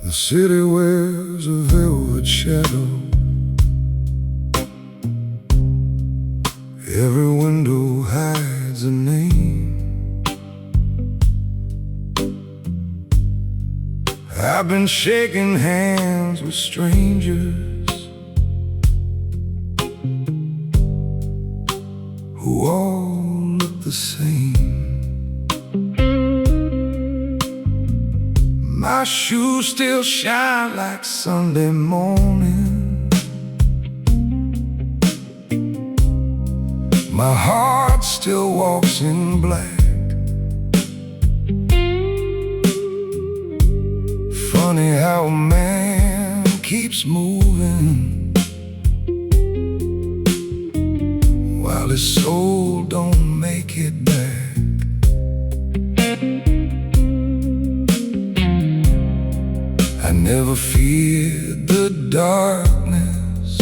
The city wears a velvet shadow. Every window hides a name. I've been shaking hands with strangers who all look the same. My shoes still shine like Sunday morning. My heart still walks in black. Funny how a man keeps moving while his soul don't make it back. I never feared the darkness,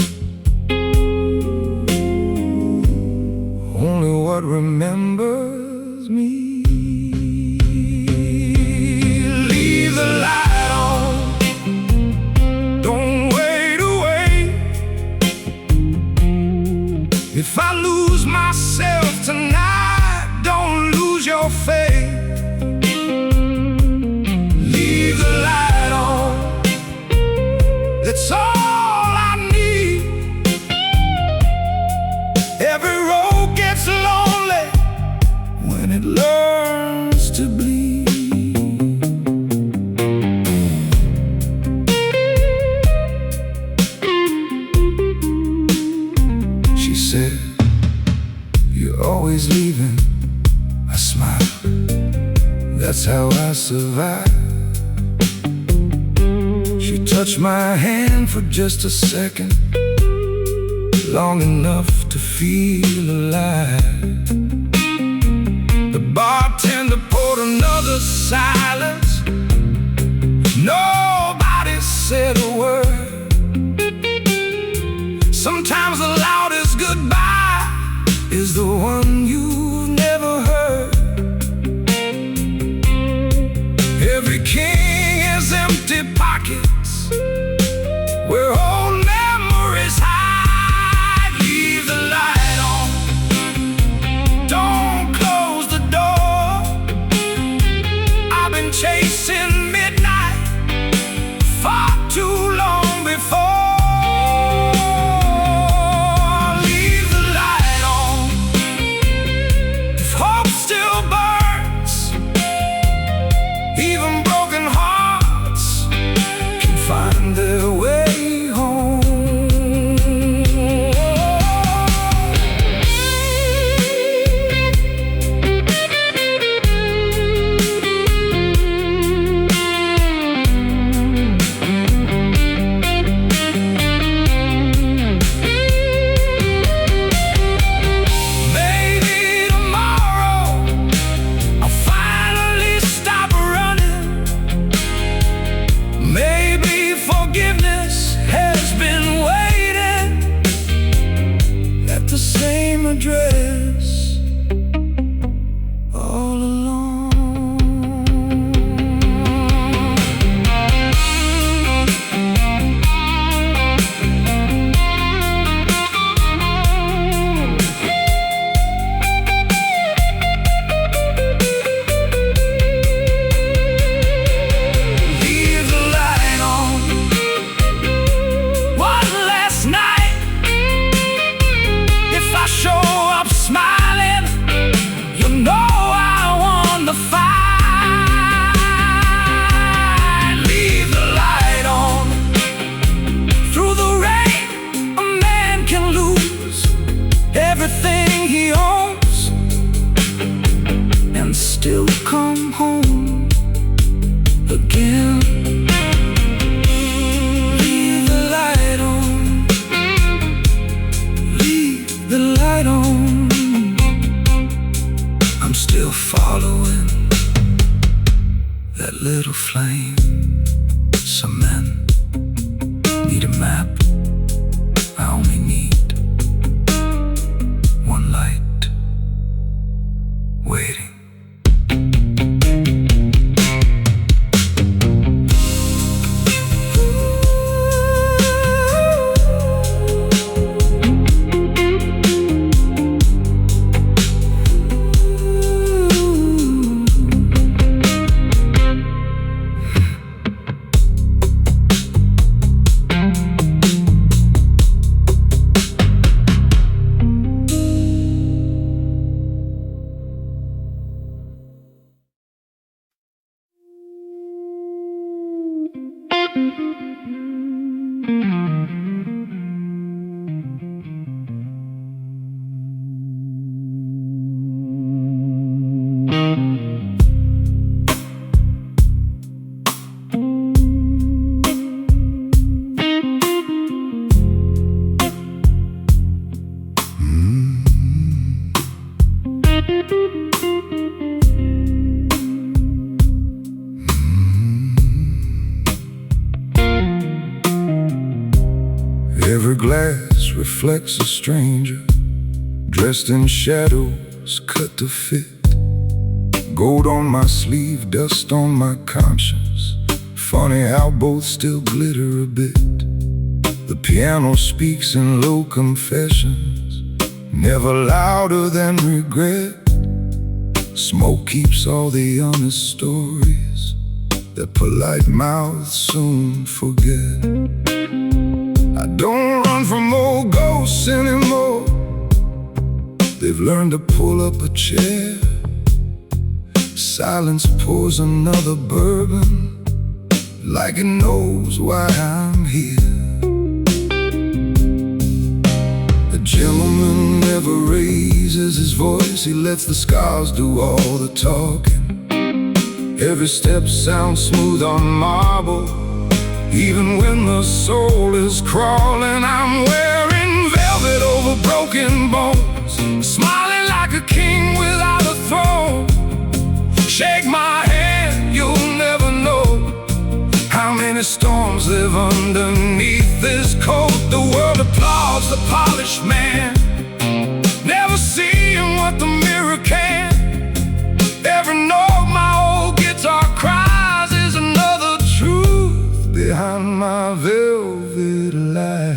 only what remembers me. Leave the light on, don't wait away. If I lose myself tonight, don't lose your faith. Leave the light on, that's all I need. Every road gets lonely when it learns to bleed. She said, "You're always leaving." I smiled, that's how I survive. She touched my hand for just a second, long enough to feel alive. The bartender poured another silence. Nobody said a word. Sometimes the loudest goodbye is the one you've never heard. Every king has empty pockets where old memories hide. Leave the light on, don't close the door. I've been chasing midnight far too long before. Leave the light on, if hope still burns. Even broken hearts can find their way home. Maybe tomorrow I'll finally stop running. Maybe forgiveness has been waiting at the same address all along. Leave the light on, one last night. If I show up smiling, you know I won the fight. Leave the light on, through the rain a man can lose everything he owns and still come home again. Leave the light on, leave the light on. I'm still following that little flame. Some men need a map, I only need one light. Every glass reflects a stranger, dressed in shadows cut to fit. Gold on my sleeve, dust on my conscience. Funny how both still glitter a bit. The piano speaks in low confessions, never louder than regret. Smoke keeps all the honest stories that polite mouths soon forget. I don't run from old ghosts anymore. They've learned to pull up a chair. Silence pours another bourbon, like it knows why I'm here. A gentleman never raises his voice. He lets the scars do all the talking. Every step sounds smooth on marble, even when the soul is crawling. I'm wearing velvet over broken bones, smiling like a king without a throne. Shake my hand, you'll never know how many storms live underneath this coat. The world applauds the polished man, never seeing what the mirror can. Every note my old guitar cries is another truth behind my velvet light.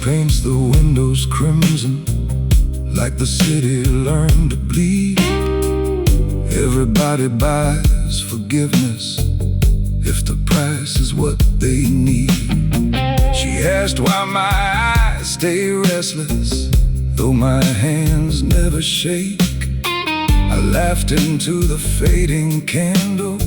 Paints the windows crimson, like the city learned to bleed. Everybody buys forgiveness if the price is what they need. She asked why my eyes stay restless, though my hands never shake. I laughed into the fading candle.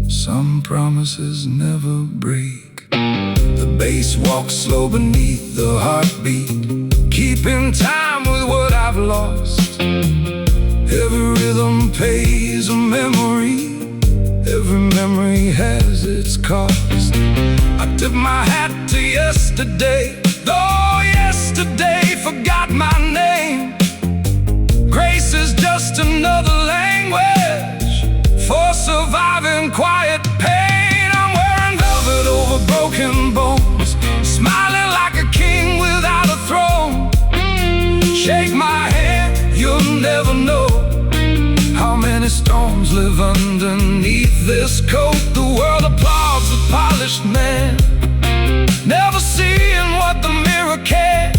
Some promises never break. The bass walks slow beneath the heartbeat, keeping time with what I've lost. Every rhythm pays a memory, every memory has its cost. I tip my hat to yesterday, though yesterday forgot my name. Grace is just another language for surviving quiet pain. I'm wearing velvet over broken bones, smiling like a king without a throne. Shake my hand, you'll never know how many storms live underneath this coat. The world applauds the polished man, never seeing what the mirror can.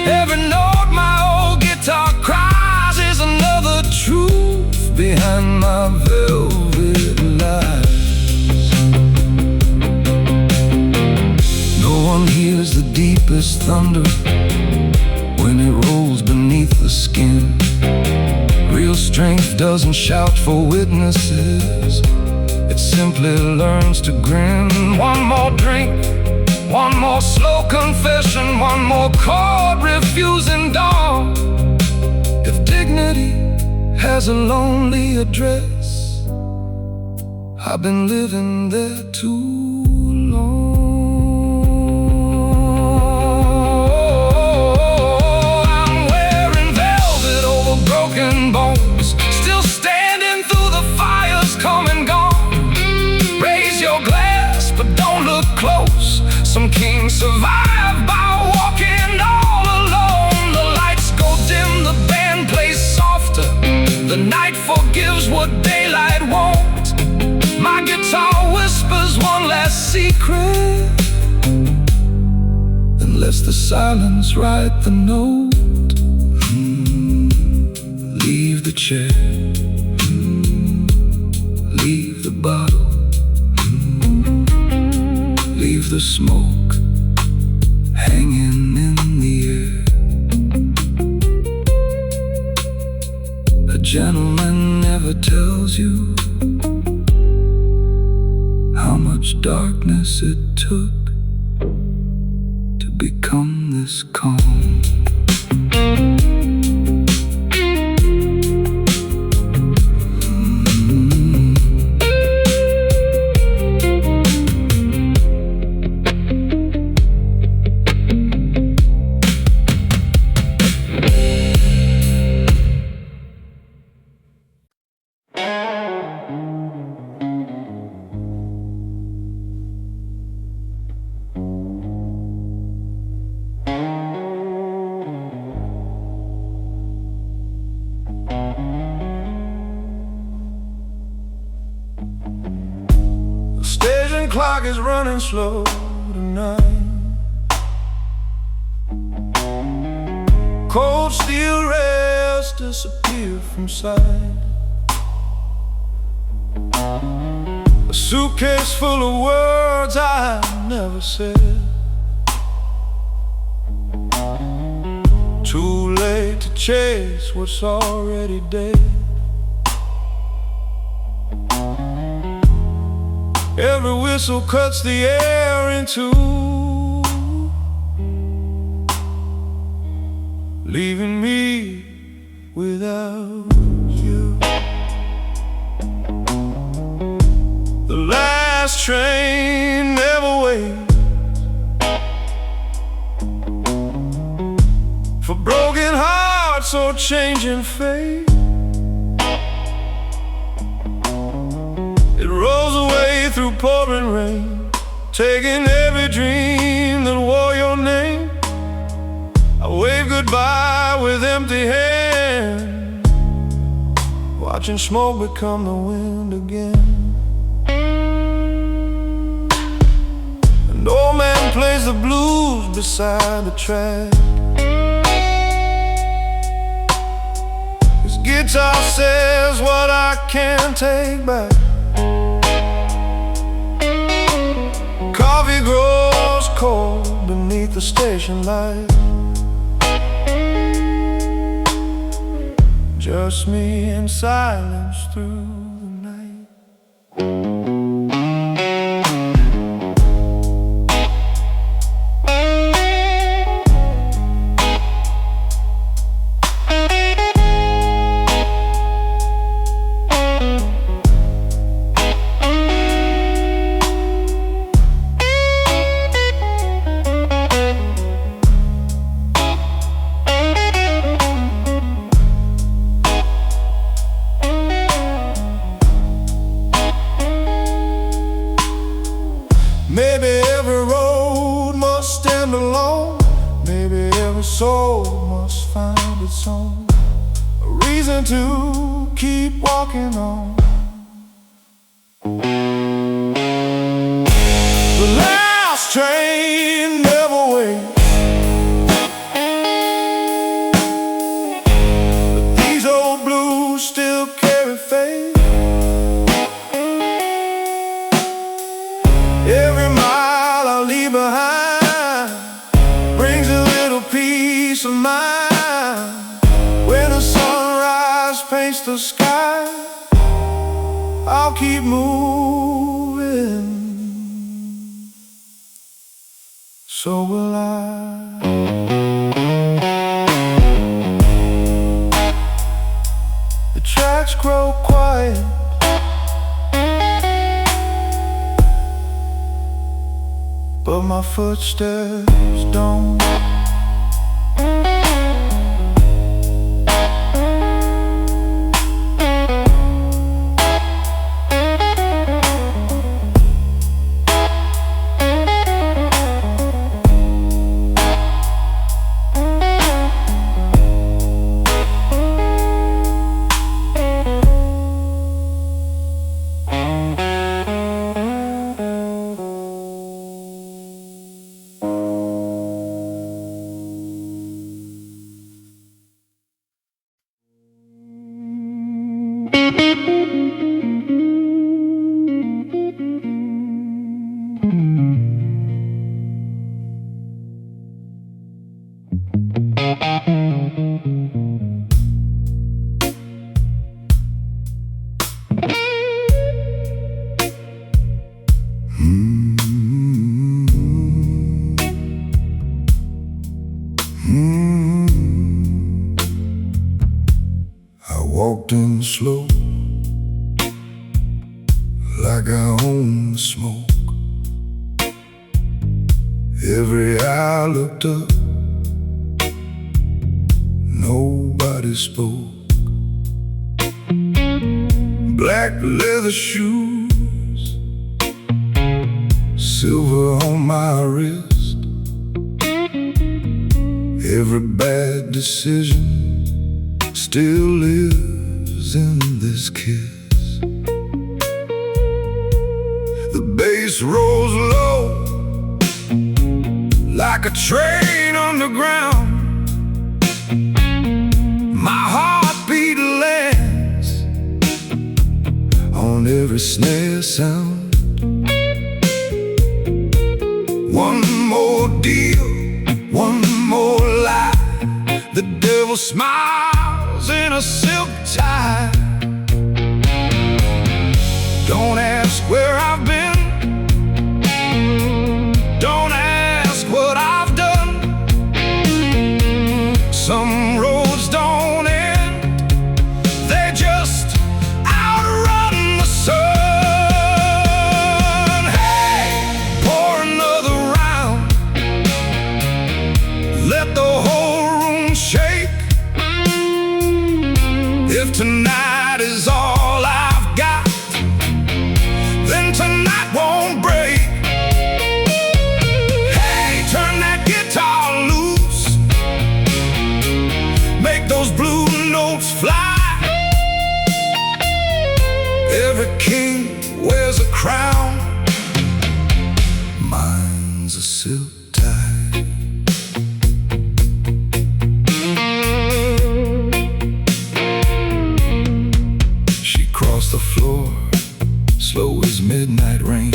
Every note my old guitar cries is another truth behind my velvet lies. No one hears the deepest thunder when it rolls beneath the skin. Real strength doesn't shout for witnesses, it simply learns to grin. One more drink, one more slow confession, one more chord refusing dawn. If dignity has a lonely address, I've been living there too long. I'm wearing velvet over broken bones, still standing through the fires come and gone. Raise your glass, but don't look close. Some kings survive by walking all alone. The lights go dim, the band plays softer. The night forgives what daylight won't. My guitar whispers one last secret, then lets the silence write the note. Leave the chair, leave the bottle, leave the smoke hanging in the air. A gentleman never tells you how much darkness it took to become this calm. The station clock is running slow tonight. Cold steel rails disappear from sight. A suitcase full of words I never said. Too late to chase what's already dead. Every whistle cuts the air in two, leaving me without you. The last train never waits for broken hearts or changing fate. It rolls away through pouring rain, taking every dream that wore your name. I wave goodbye with empty hands, watching smoke become the wind again. An old man plays the blues beside the track. His guitar says what I can't take back. Coffee grows cold beneath the station light. Just me in silence through the night. Maybe every road must stand alone. Maybe every soul must find its own reason to keep walking on. The last train never waits, but these old blues still carry fate. Every mile I leave behind brings a little peace of mind. When the sunrise paints the sky, I'll keep moving. So will I. The tracks grow quiet, but my footsteps don't. I walked in slow, like I own the smoke. Every eye looked up, nobody spoke. Black leather shoes, silver on my wrist. Every bad decision still lives in this kiss. The bass rolls low like a train underground. My heartbeat lands on every snare sound. One more deal, one more lie. The devil smiles in a silk tie. Don't ask where I've been, don't ask what I've done. Some roads don't end, they just outrun the sun. Hey, pour another round, let the whole room shake. If tonight is all I've got, then tonight won't break. Hey, turn that guitar loose, make those blue notes fly. Every king wears a crown, mine's a silk tie. She crossed the floor, slow as midnight rain,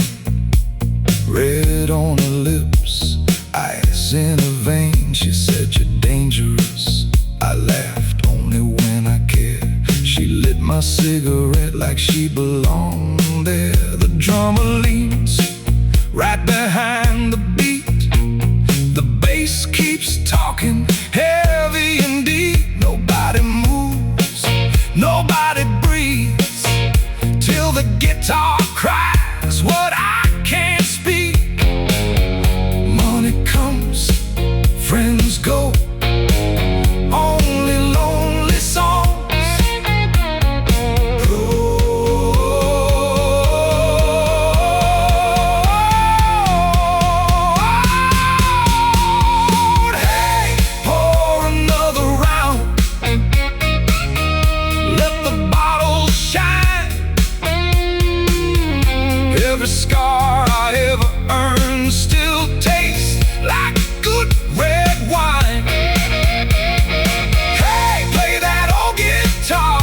red on her lips, ice in her veins. She said, "You're dangerous." I laughed, only when I cared. She lit my cigarette like she belonged there. The drummer leans right behind the beat. The bass keeps talking heavy and deep. Nobody moves, nobody breathes, till the guitar cries what I can't speak. Money comes, friends go, only lonely songs. Hey, pour another round, let the bottles shine. Every scar I ever earned still tastes like good red wine. Hey, play that old guitar,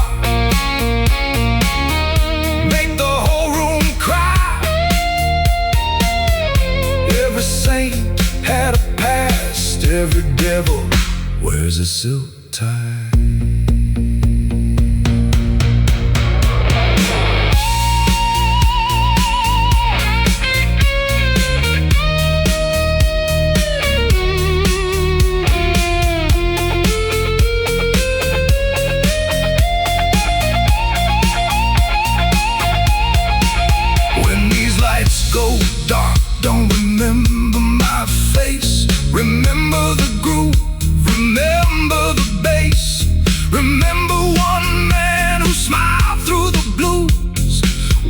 make the whole room cry. Every saint had a past, every devil wears a silk tie. Go dark, don't remember my face. Remember the groove, remember the bass. Remember one man who smiled through the blues,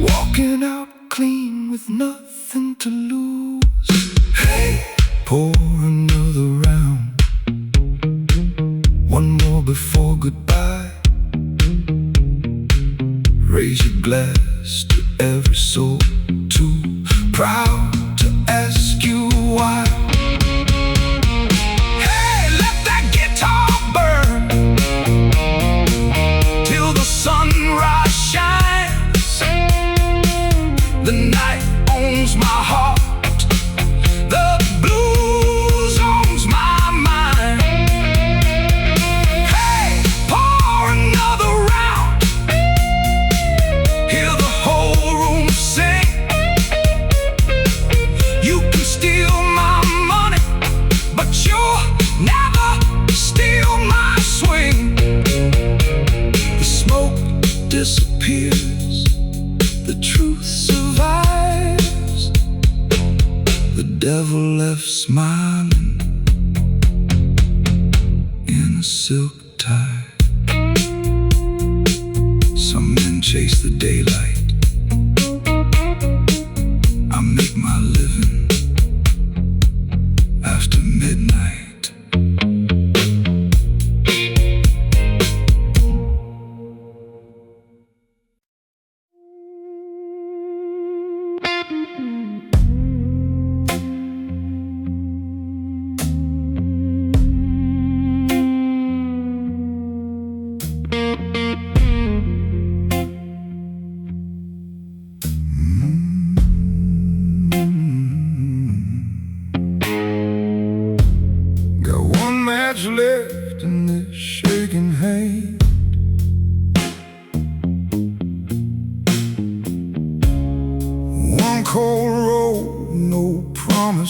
walking out clean with nothing to lose. Hey, pour another round, one more before goodbye. Raise your glass to every soul too proud to ask you why. Hey, let that guitar burn till the sunrise shines. The night owns my heart, the blues owns my mind. Hey, pour another round, hear the whole room sing. You can steal my money, but you'll never steal my swing. The smoke disappears, the truth survives. The devil left smiling in a silk tie. Some men chase the daylight, I make my living after midnight.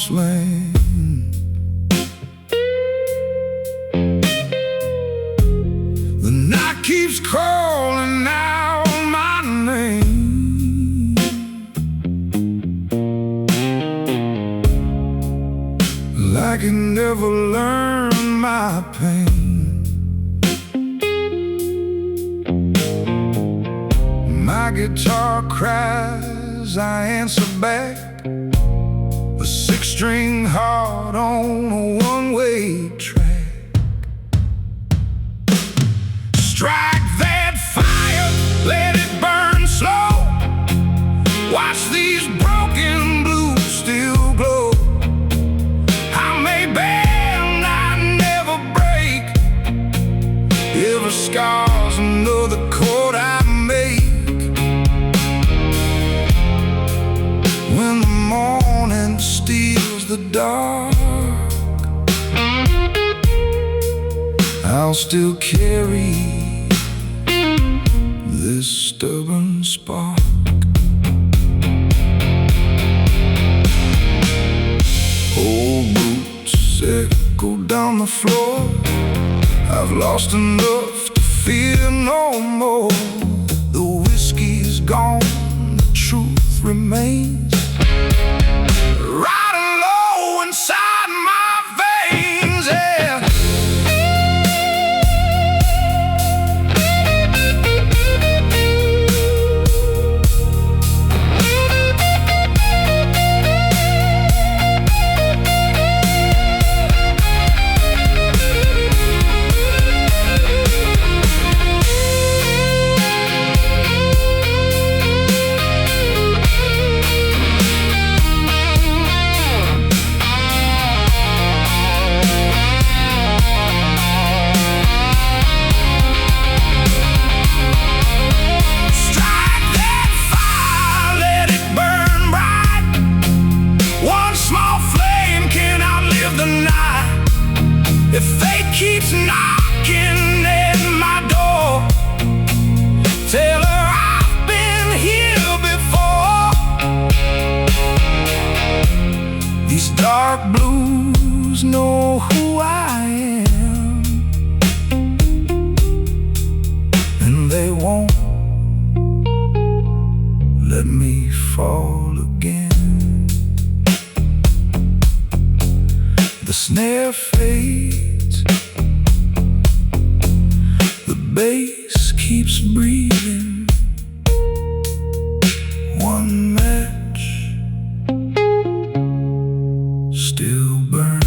promised land. The night keeps calling out my name, like it never learned my pain. My guitar cries, I answer back, a six-string heart on a one-way track. Strike that fire, let it burn slow. Watch these broken blues still glow. I may bend, I never break. Every scar's another chord I make. When the morning steals the dark, I'll still carry this stubborn spark. Old boots echo down the floor. I've lost enough to fear no more. The whiskey's gone, the truth remains, riding low inside my veins, yeah. If fate keeps knocking at my door, tell her I've been here before. These dark blues know who I am, and they won't let me fall again. The snare fades, the bass keeps breathing. One match still burning.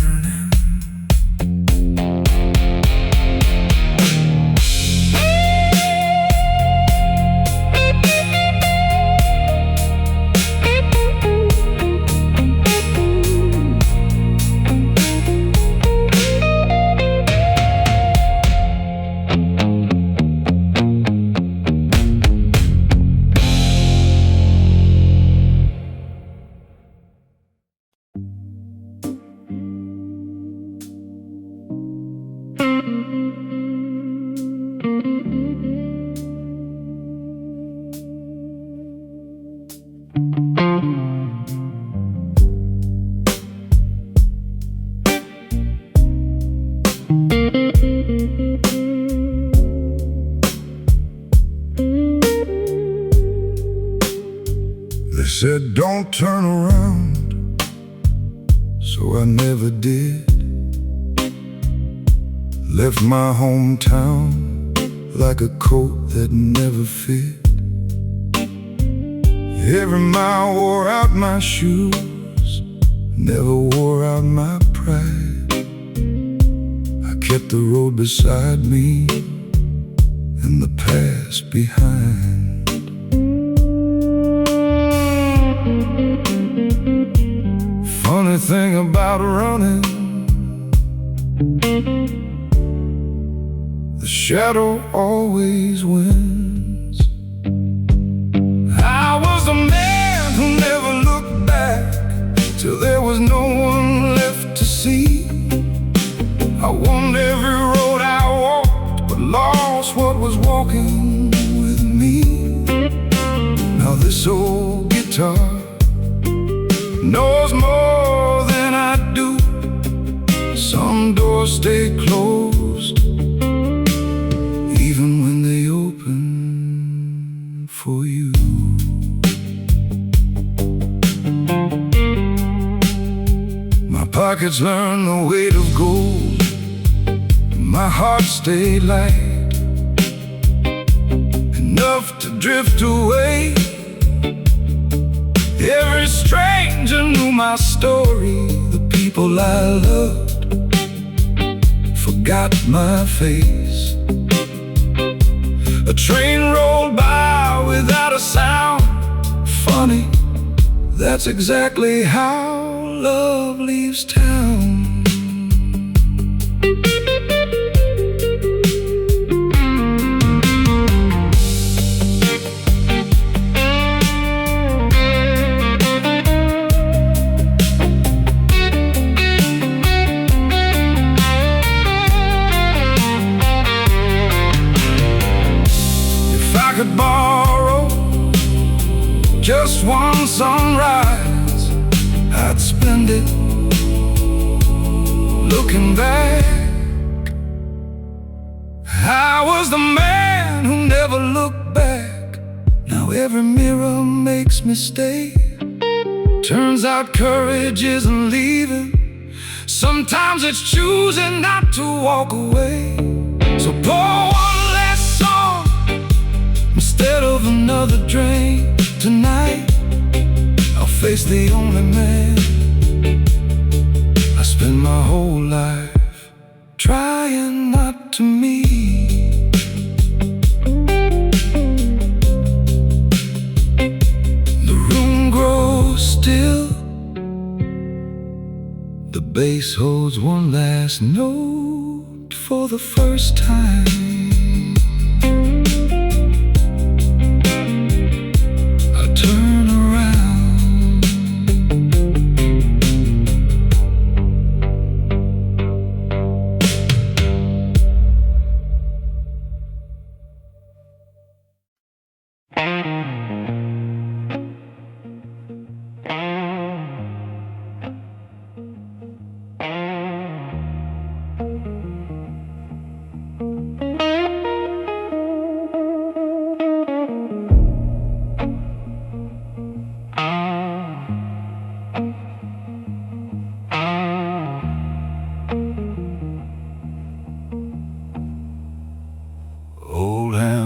They said don't turn around, so I never did. Left my hometown like a coat that never fit. Every mile wore out my shoes, never wore out my pride. I kept the road beside me and the past behind. Funny thing about running, the shadow always wins. I was the man who never looked back till there was no one left to see. I won every road I walked, but lost what was walking with me. Now this old guitar knows more than doors stay closed, even when they open for you. My pockets learn the weight of gold, my heart stayed light, enough to drift away. Every stranger knew my story. The people I loved forgot my face. A train rolled by without a sound. Funny, that's exactly how love leaves town. I could borrow just one sunrise, I'd spend it looking back. I was the man who never looked back. Now every mirror makes me stay. Turns out courage isn't leaving, sometimes it's choosing not to walk away. So pour one last song instead of another drain. Tonight I'll face the only man I spend my whole life trying not to meet. The room grows still, the bass holds one last note for the first time.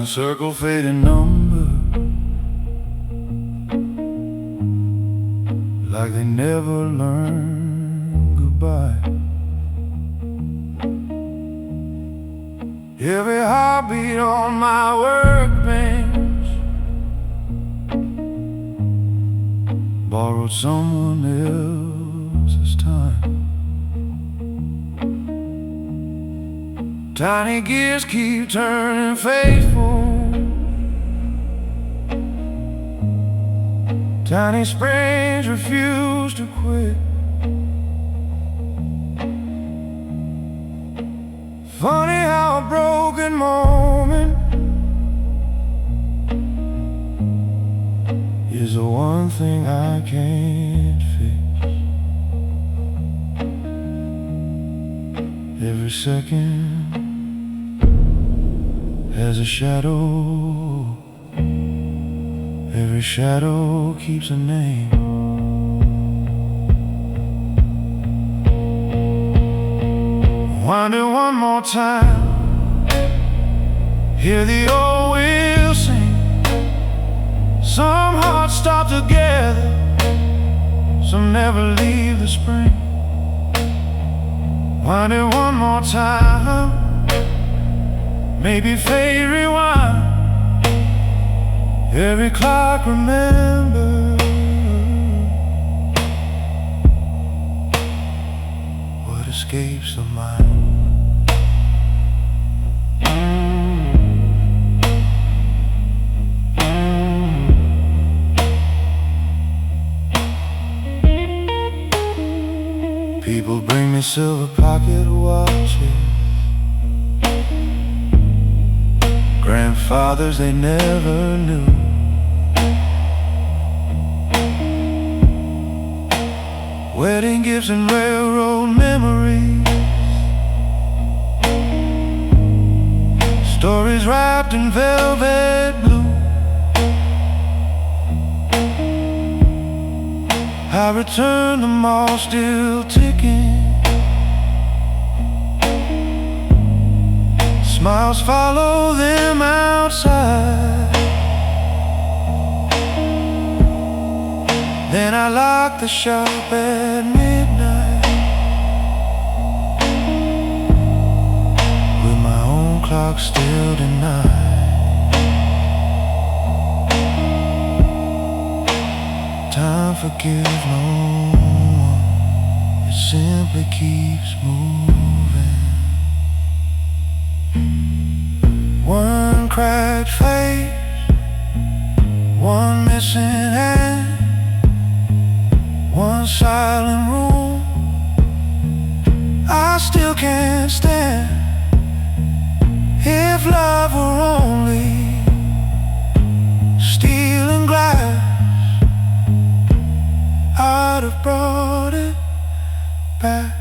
Circle fading number, like they never learned goodbye. Every heartbeat on my workbench borrowed someone else's time. Tiny gears keep turning faithful, tiny springs refuse to quit. Funny how a broken moment is the one thing I can't fix. Every second has a shadow, every shadow keeps a name. Wonder one more time, hear the old wheel sing. Some hearts stop together, some never leave the spring. Wonder one more time, maybe fade rewind. Every clock remember what escapes the mind. People bring me silver pocket watches, grandfathers they never knew. Wedding gifts and railroad memories, stories wrapped in velvet blue. I return them all still ticking. Smiles follow them outside. Then I lock the shop at midnight, with my own clock still denied. Time forgives no one, it simply keeps moving. One cracked face, one missing hand, one silent room I still can't stand. If love were only steel and glass, I'd have brought it back.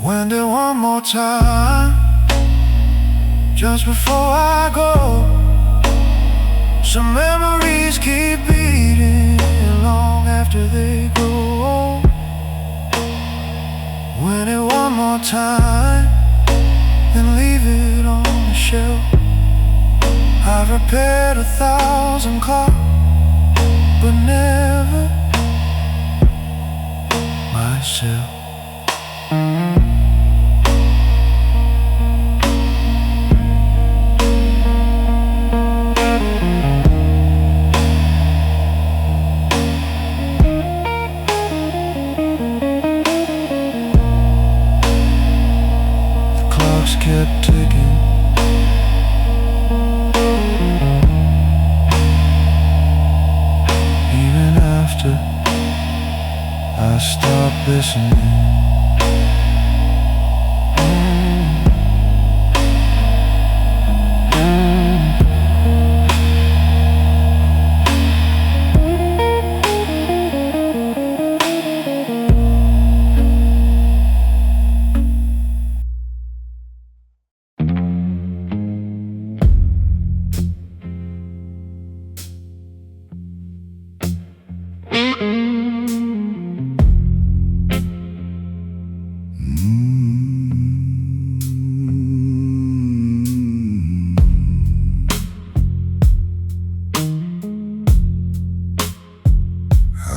Wind it one more time, just before I go. Some memories keep beating long after they grow old. Wind it one more time, then leave it on the shelf. I've repaired 1,000 clocks, but never myself. Kept ticking. Even after I stopped listening.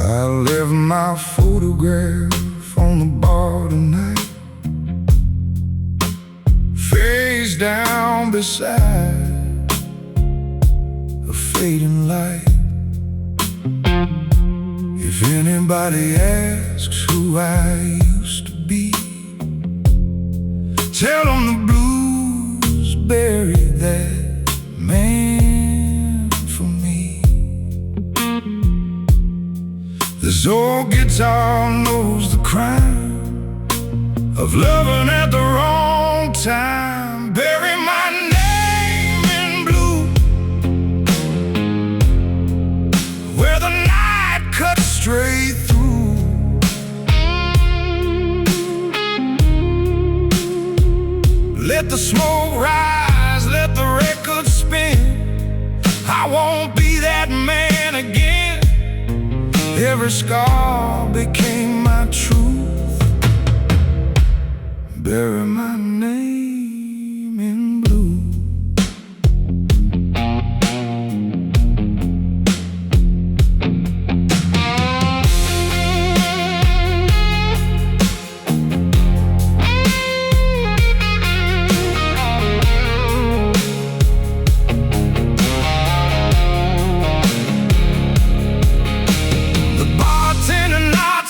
I left my photograph on the bar tonight, face down beside a fading light. If anybody asks who I used to be, tell them the blues buried that man for me. This old guitar knows the crime of loving at the wrong time. Bury my name in blue, where the night cuts straight through. Let the smoke rise, let the record spin. I won't be that man again. Every scar became my truth. Bury my name in blue.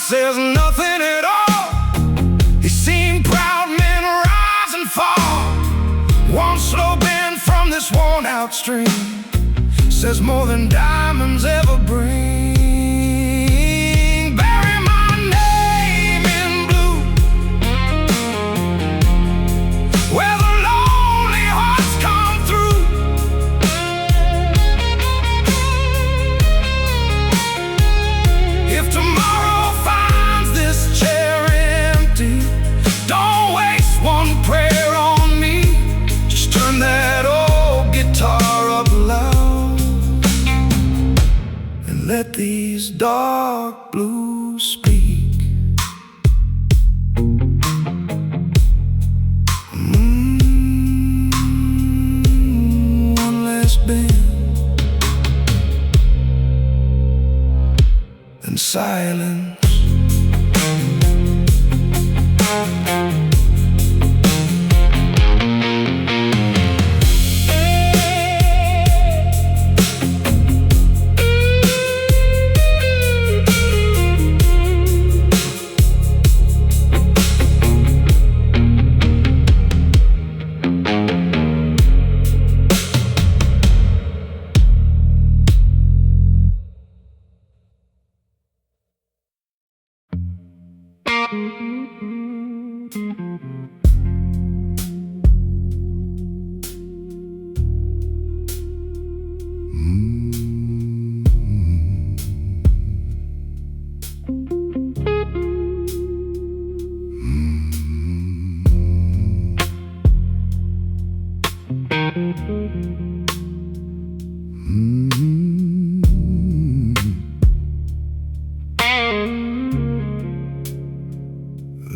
Says nothing at all. He's seen proud men rise and says more than diamonds ever bring. Bury my name in blue, where the lonely hearts come through. If tomorrow finds this chair empty, don't waste one prayer on me. Just turn that old guitar up loud and let these dark blues speak. One last bend and silence.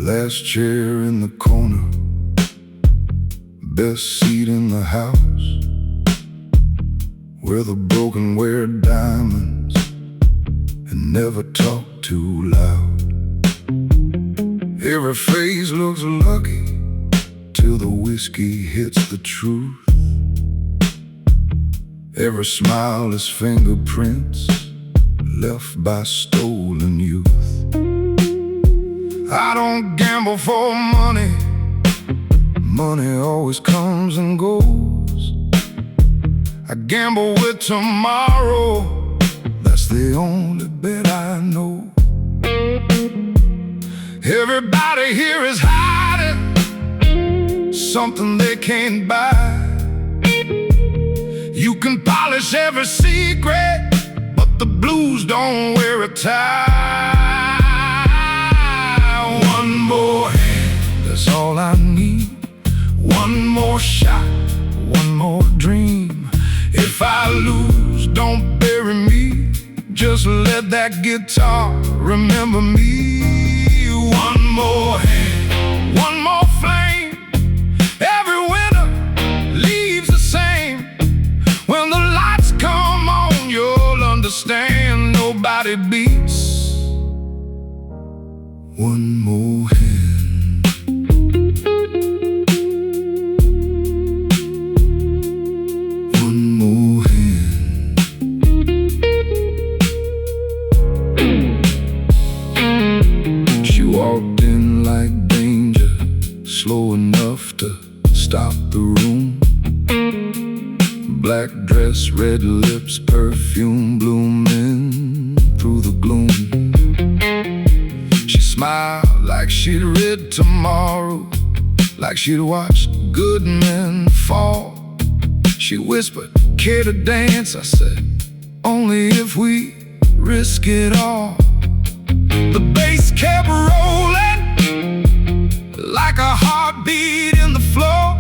Last chair in the corner, best seat in the house, where the broken wear diamonds and never talk too loud. Every face looks lucky till the whiskey hits the truth. Every smile is fingerprints left by stolen youth. I don't gamble for money, money always comes and goes. I gamble with tomorrow, that's the only bet I know. Everybody here is hiding something they can't buy. You can polish every secret, but the blues don't wear a tie. One more hand, that's all I need. One more shot, one more dream. If I lose, don't bury me. Just let that guitar remember me. One more hand, one more flame. Every winter leaves the same. When the lights come on, you'll understand nobody beats one more hand. One more hand. She walked in like danger, slow enough to stop the room. Black dress, red lips, perfume blooming through the gloom. She smiled like she'd read tomorrow, like she'd watched good men fall. She whispered, care to dance? I said, only if we risk it all. The bass kept rolling like a heartbeat in the floor.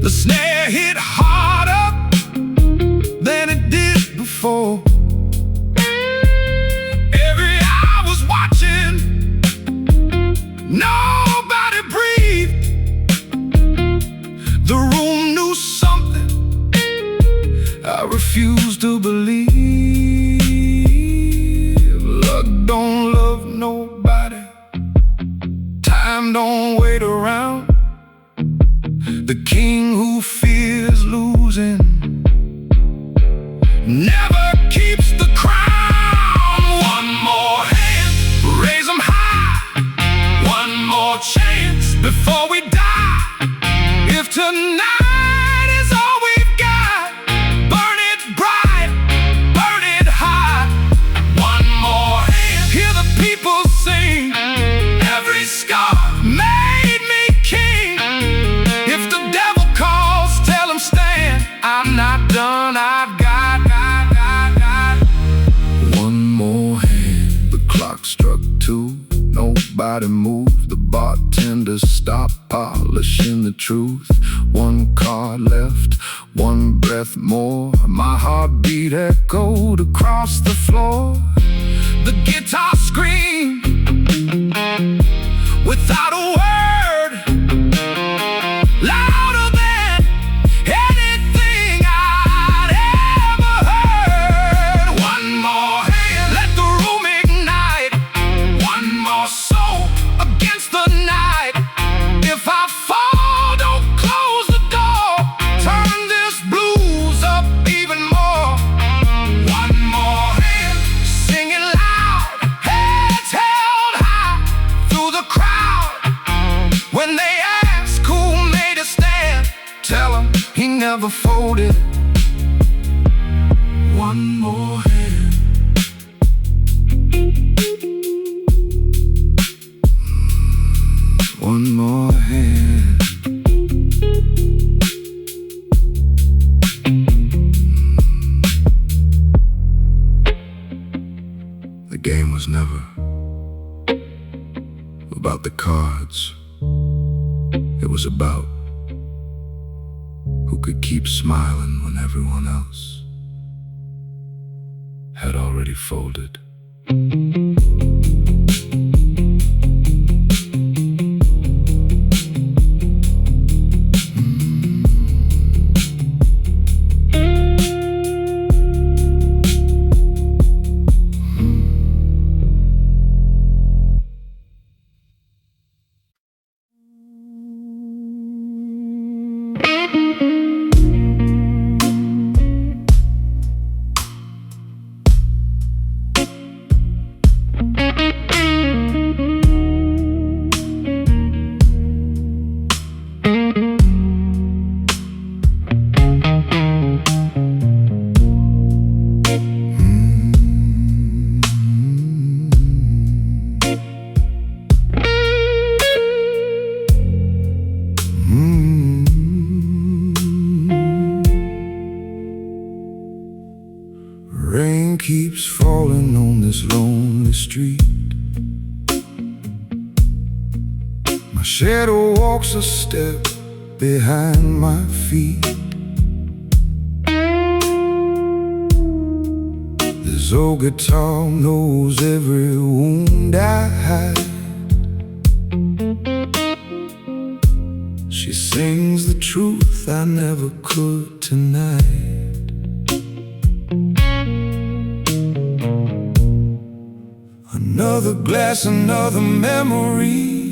The snare hit harder than it did before. Every eye was watching, nobody breathed. The room knew something I refused to believe. Luck don't love nobody, time don't wait around. The king who fears losing never keeps the crown. One more hand, raise 'em high. One more chance before we die. If tonight is all we've got, burn it body moved. The bartender stopped polishing the truth. One card left, one breath more. My heartbeat echoed across the floor. The guitar screamed without a word, louder than anything I'd ever heard. One more hand, let the room ignite. One more soul against the night. If I fall, don't close the door. Turn this blues up even more. One more hand, singing loud, heads held high through the crowd. When they ask who made a stand, tell them he never folded. One more hand. One more hand. The game was never about the cards. It was about who could keep smiling when everyone else had already folded. Rain keeps falling on this lonely street. My shadow walks a step behind my feet. This old guitar knows every wound I hide. She sings the truth I never could tonight. Another glass, another memory.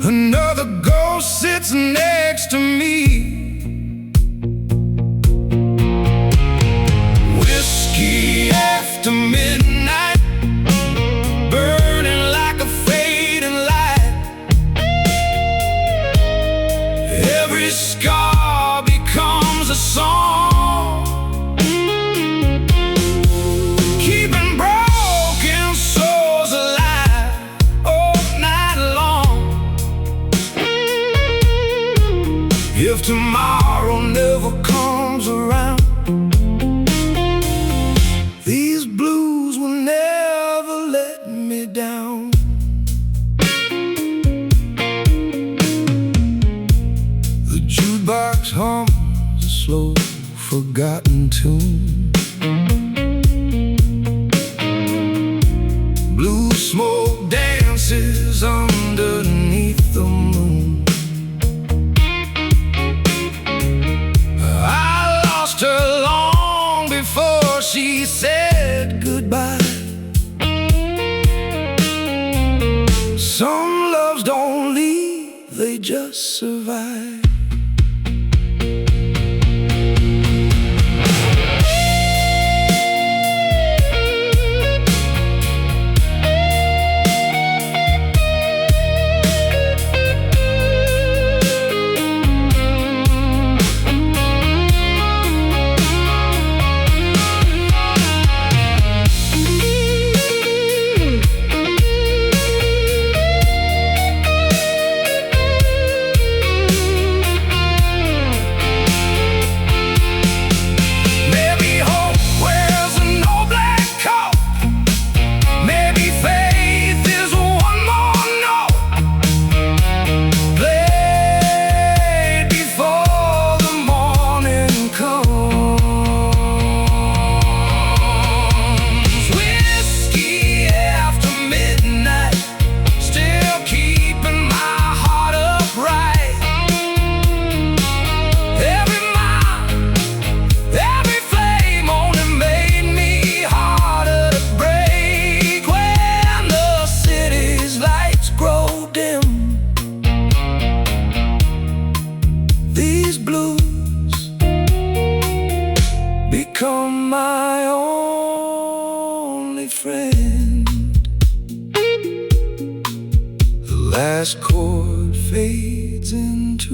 Another ghost sits next to me. Whiskey after midnight, burning like a fading light. Every scar becomes a song. If tomorrow never comes around, these blues will never let me down. The jukebox hums a slow, forgotten tune. Blue smoke dances underneath the moon. Her long before she said goodbye. Some loves don't leave, they just survive.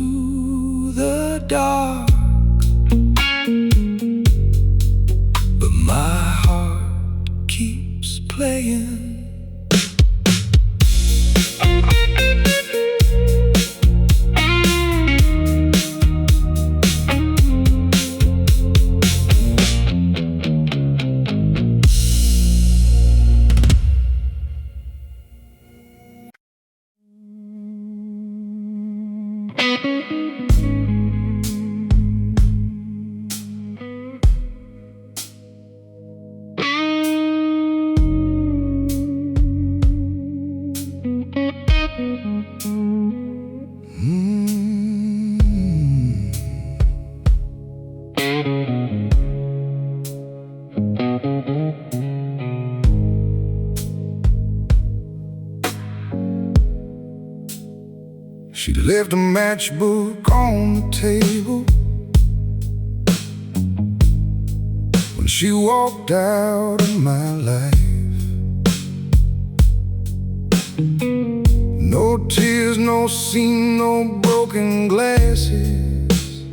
into the dark, but my heart keeps playing. She left a matchbook on the table when she walked out of my life. No tears, no scene, no broken glasses,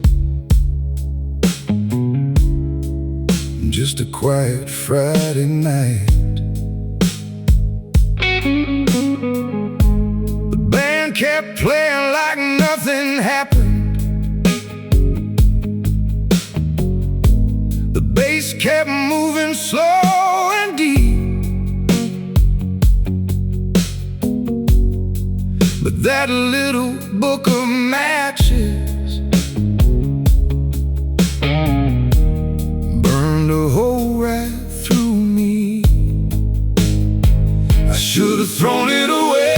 just a quiet Friday night. The band kept playing like nothing happened. The bass kept moving slow and deep, but that little book of matches burned a hole right through me. I should have thrown it away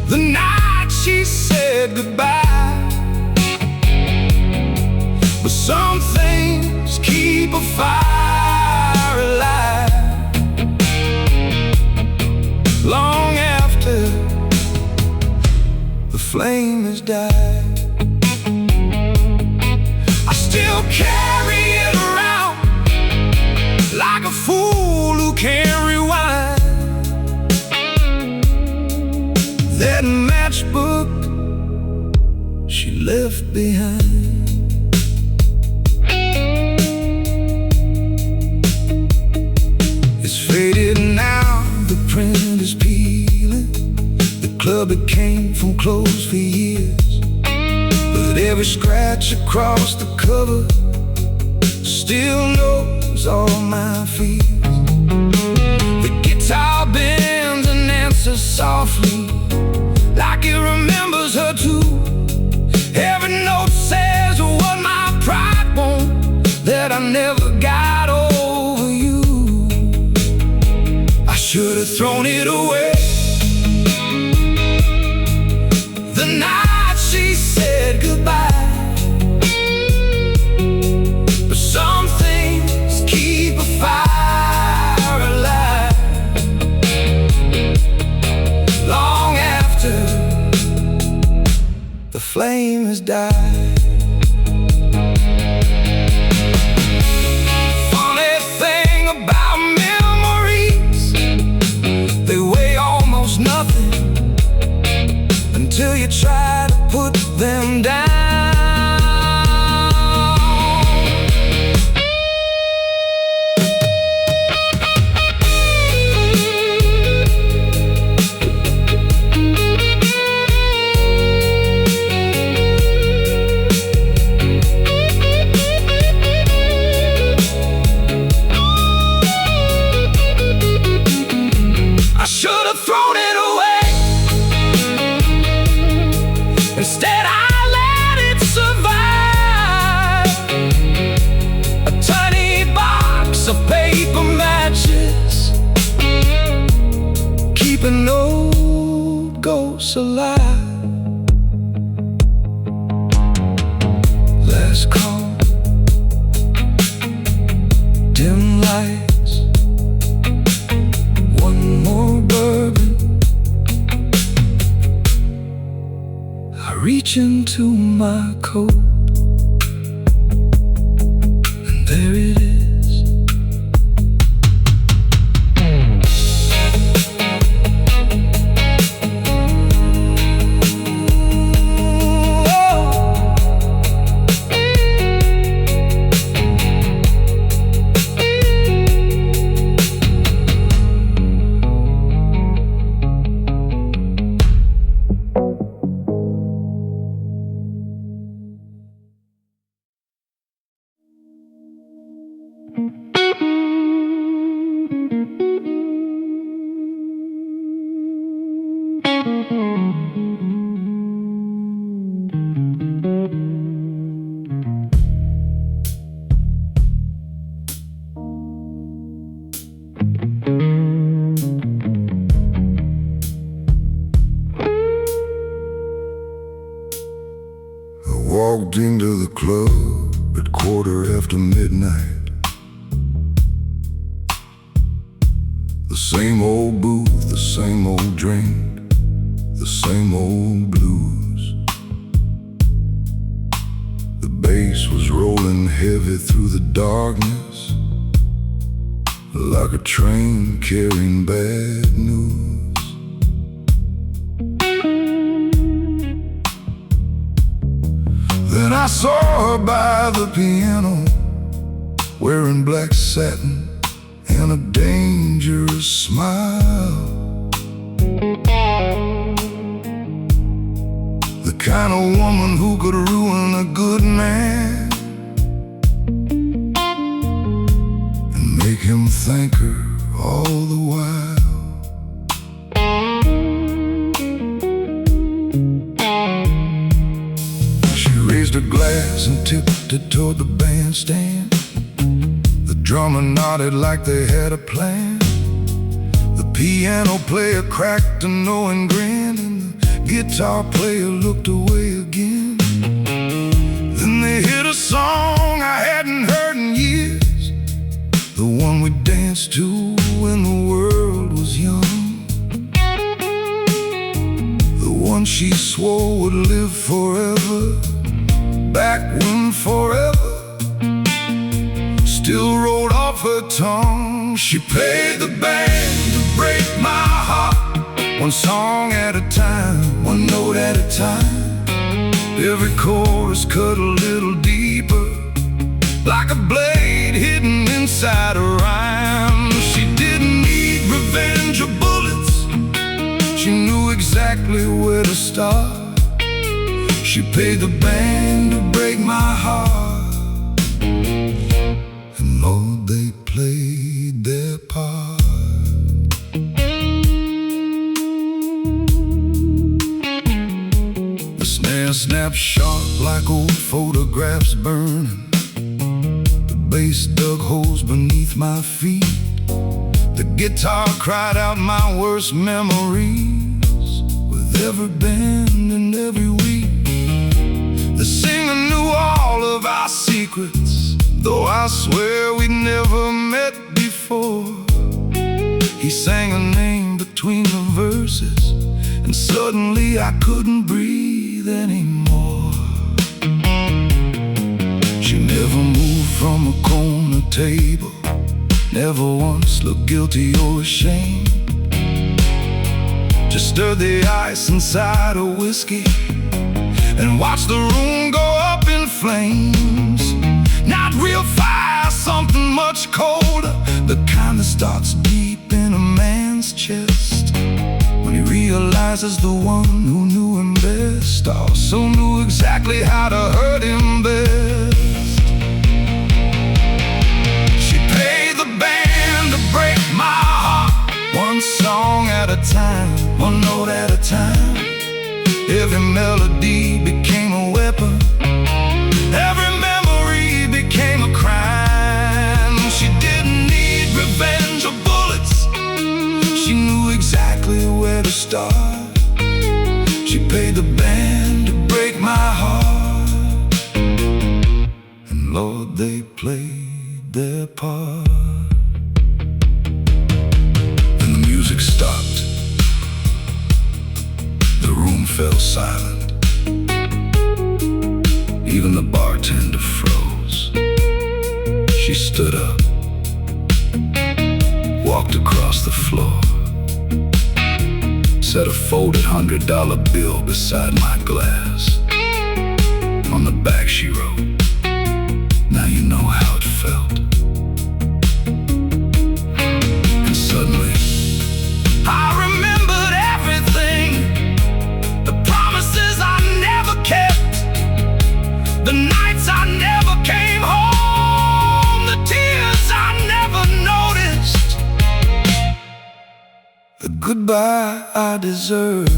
the night she said goodbye, but some things keep a fire alive long after the flame has died. I still carry it around like a fool who can't rewind. That matchbook she left behind. It's faded now, the print is peeling. The club it came from closed for years, but every scratch across the cover still knows all my fears. The guitar bends and answers softly like it remembers her too. Every note says what my pride won't, that I never got over you. I should have thrown it away the night she said goodbye, but some things keep a fire alive long after the flame has died. Funny thing about memories, they weigh almost nothing until you try to put them down. Should have thrown it away. Instead I let it survive. A tiny box of paper matches, keeping old ghosts alive. Last call, dim lights, one more bourbon. I reach into my coat, and there it is. walked into the club at midnight. The same old booth, the same old drink, the same old blues. The bass was rolling heavy through the darkness, like a train carrying bad news. Then I saw her by the piano, wearing black satin and a dangerous smile. The kind of woman who could ruin a good man and make him thank her all the while. She raised her glass and tipped it toward the bandstand. The drummer nodded like they had a plan. The piano player cracked a knowing grin, and the guitar player looked away again. Then they hit a song I hadn't heard in years, the one we danced to when the world was young, the one she swore would live forever, back when forever still rolled off her tongue. She played the band to break my heart, one song at a time, one note at a time. Every chorus cut a little deeper, like a blade hidden inside a rhyme. She didn't need revenge or bullets, she knew exactly where to start. She paid the band to break my heart, and Lord, they played their part. The snare snapped sharp like old photographs burning. The bass dug holes beneath my feet. The guitar cried out my worst memories with every bend and every week. The singer knew all of our secrets, though I swear we'd never met before. He sang a name between the verses, and suddenly I couldn't breathe anymore. She never moved from a corner table, never once looked guilty or ashamed. Just stirred the ice inside a whiskey and watched the room go up in flames. Not real fire, something much colder, the kind that starts deep in a man's chest, when he realizes the one who knew him best also knew exactly how to hurt him best. She paid the band to break my heart, one song at a time, one note at a time. Every melody became a weapon, every memory became a crime. She didn't need revenge or bullets, she knew exactly where to start. She paid the band to break my heart, and Lord, they played their part. Then the music stopped, the room fell silent. Even the bartender froze. She stood up, walked across the floor, set a folded $100 bill beside my glass. On the back she wrote, "Now you know how it felt." And suddenly I remembered everything, the promises I never kept, the nights I never came home, the tears I never noticed, the goodbye I deserved.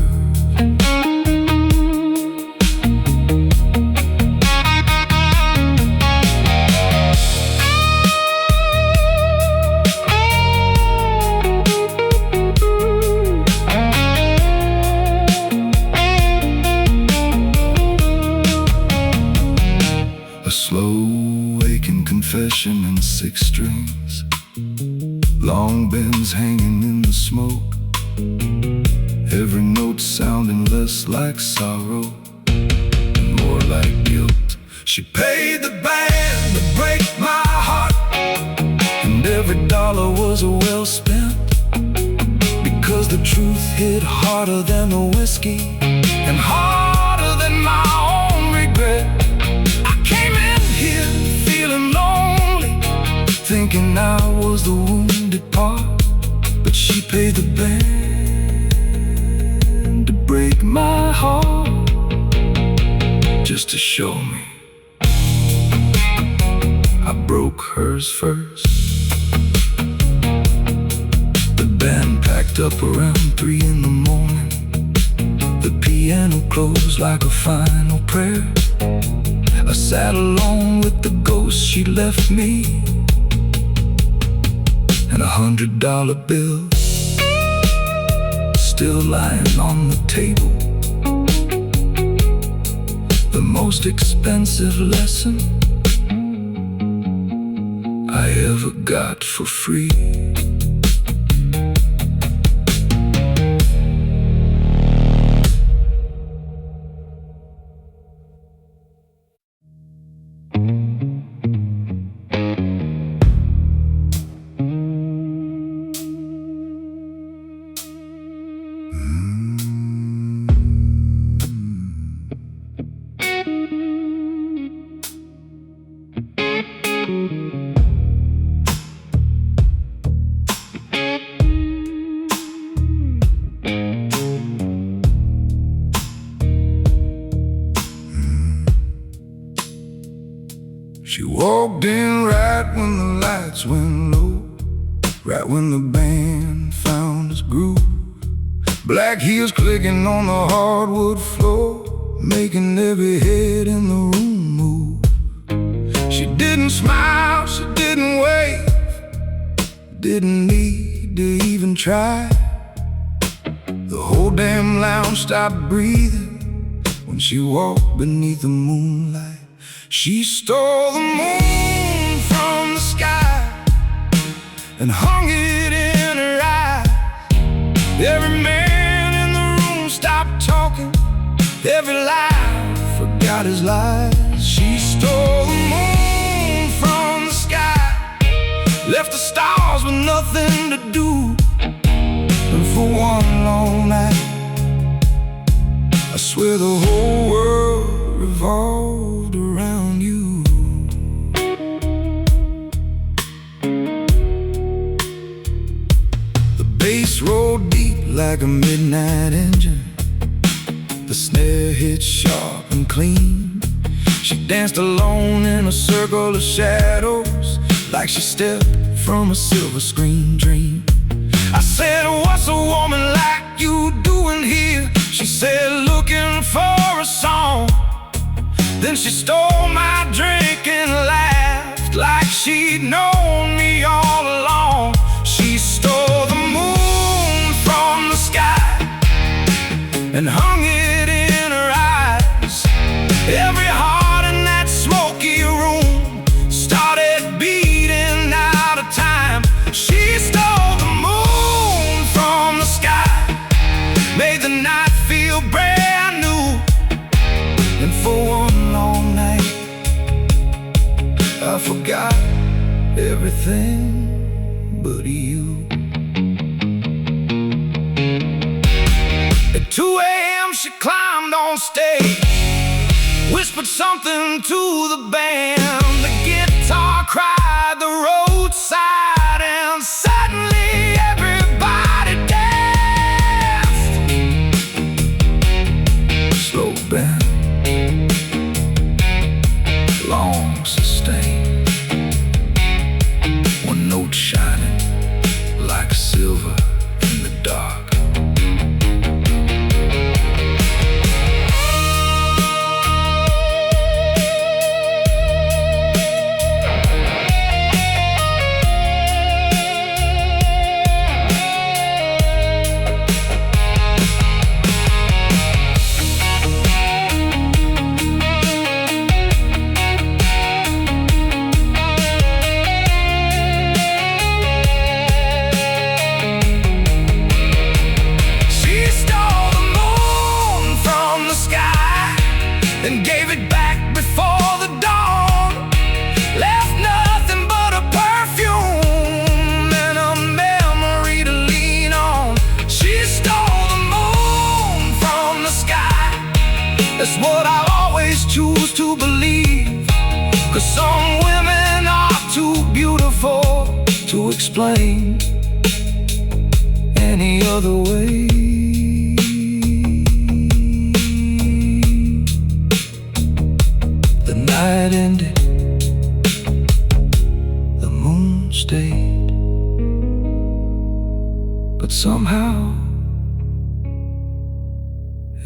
confession in 6 strings, long bends hanging in the smoke, every note sounding less like sorrow and more like guilt. She paid the band to break my heart, and every dollar was well spent, because the truth hit harder than the whiskey and harder than my own regret. I came in here feeling lonely, thinking I was the wounded part, but she paid the band to break my heart, just to show me I broke hers first. The band packed up around 3 in the morning. The piano closed like a final prayer. I sat alone with the ghost she left me, and $100 bill still lying on the table. The most expensive lesson I ever got for free. She walked in right when the lights went low, right when the band found its groove. Black heels clicking on the hardwood floor, making every head in the room move. She didn't smile, she didn't wave, didn't need to even try. The whole damn lounge stopped breathing when she walked beneath the moonlight. She stole the moon from the sky and hung it in her eyes. Every man in the room stopped talking, every lie forgot his lies. She stole the moon from the sky, left the stars with nothing to do. And for one long night, I swear the whole world revolved around you. The bass rolled deep like a midnight engine, the snare hit sharp and clean. She danced alone in a circle of shadows, like she stepped from a silver screen dream. I said, what's a woman like you doing here? She said, looking for a song. Then she stole my drink and laughed like she'd known me all along. She stole the moon from the sky and hung it in her eyes. Every heart in that smoky room started beating out of time. She stole the moon from the sky, made the night feel brand new. And for one long night, I forgot everything but you. At 2 a.m. she climbed on stage, whispered something to the band. The guitar cried the roadside, and suddenly everybody danced. Slow bend, long sustained, one note shining like silver in the dark. and gave it back before the dawn. Left nothing but a perfume and a memory to lean on. She stole the moon from the sky. That's what I always choose to believe, 'cause some women are too beautiful to explain any other way. The night ended, the moon stayed, but somehow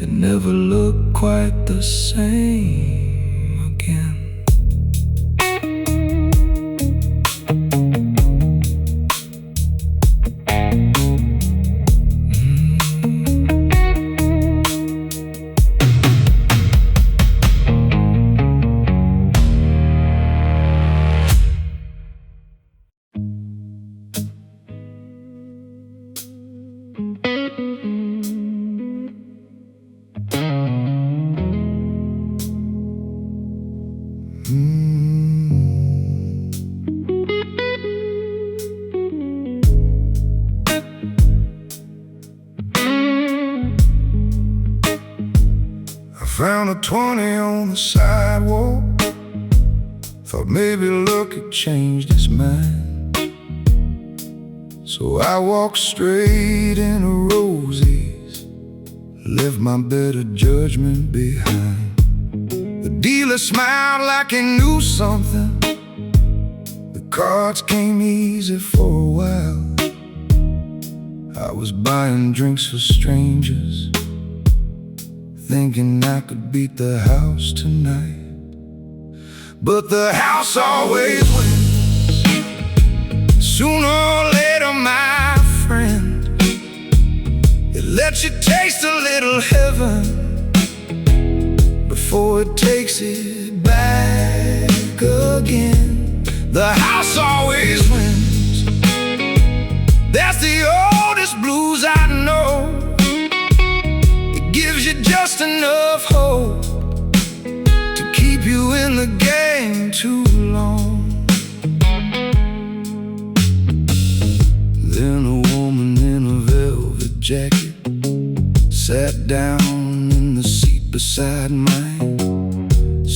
it never looked quite the same again. Found a 20 on the sidewalk. Thought maybe luck had changed his mind. So I walked straight into Rosie's, left my better judgment behind. The dealer smiled like he knew something. The cards came easy for a while. I was buying drinks for strangers, thinking I could beat the house tonight. But the house always wins. Sooner or later, my friend, it lets you taste a little heaven before it takes it back again. The house always wins. That's the oldest blues I know. Gives you just enough hope to keep you in the game too long. Then a woman in a velvet jacket sat down in the seat beside mine.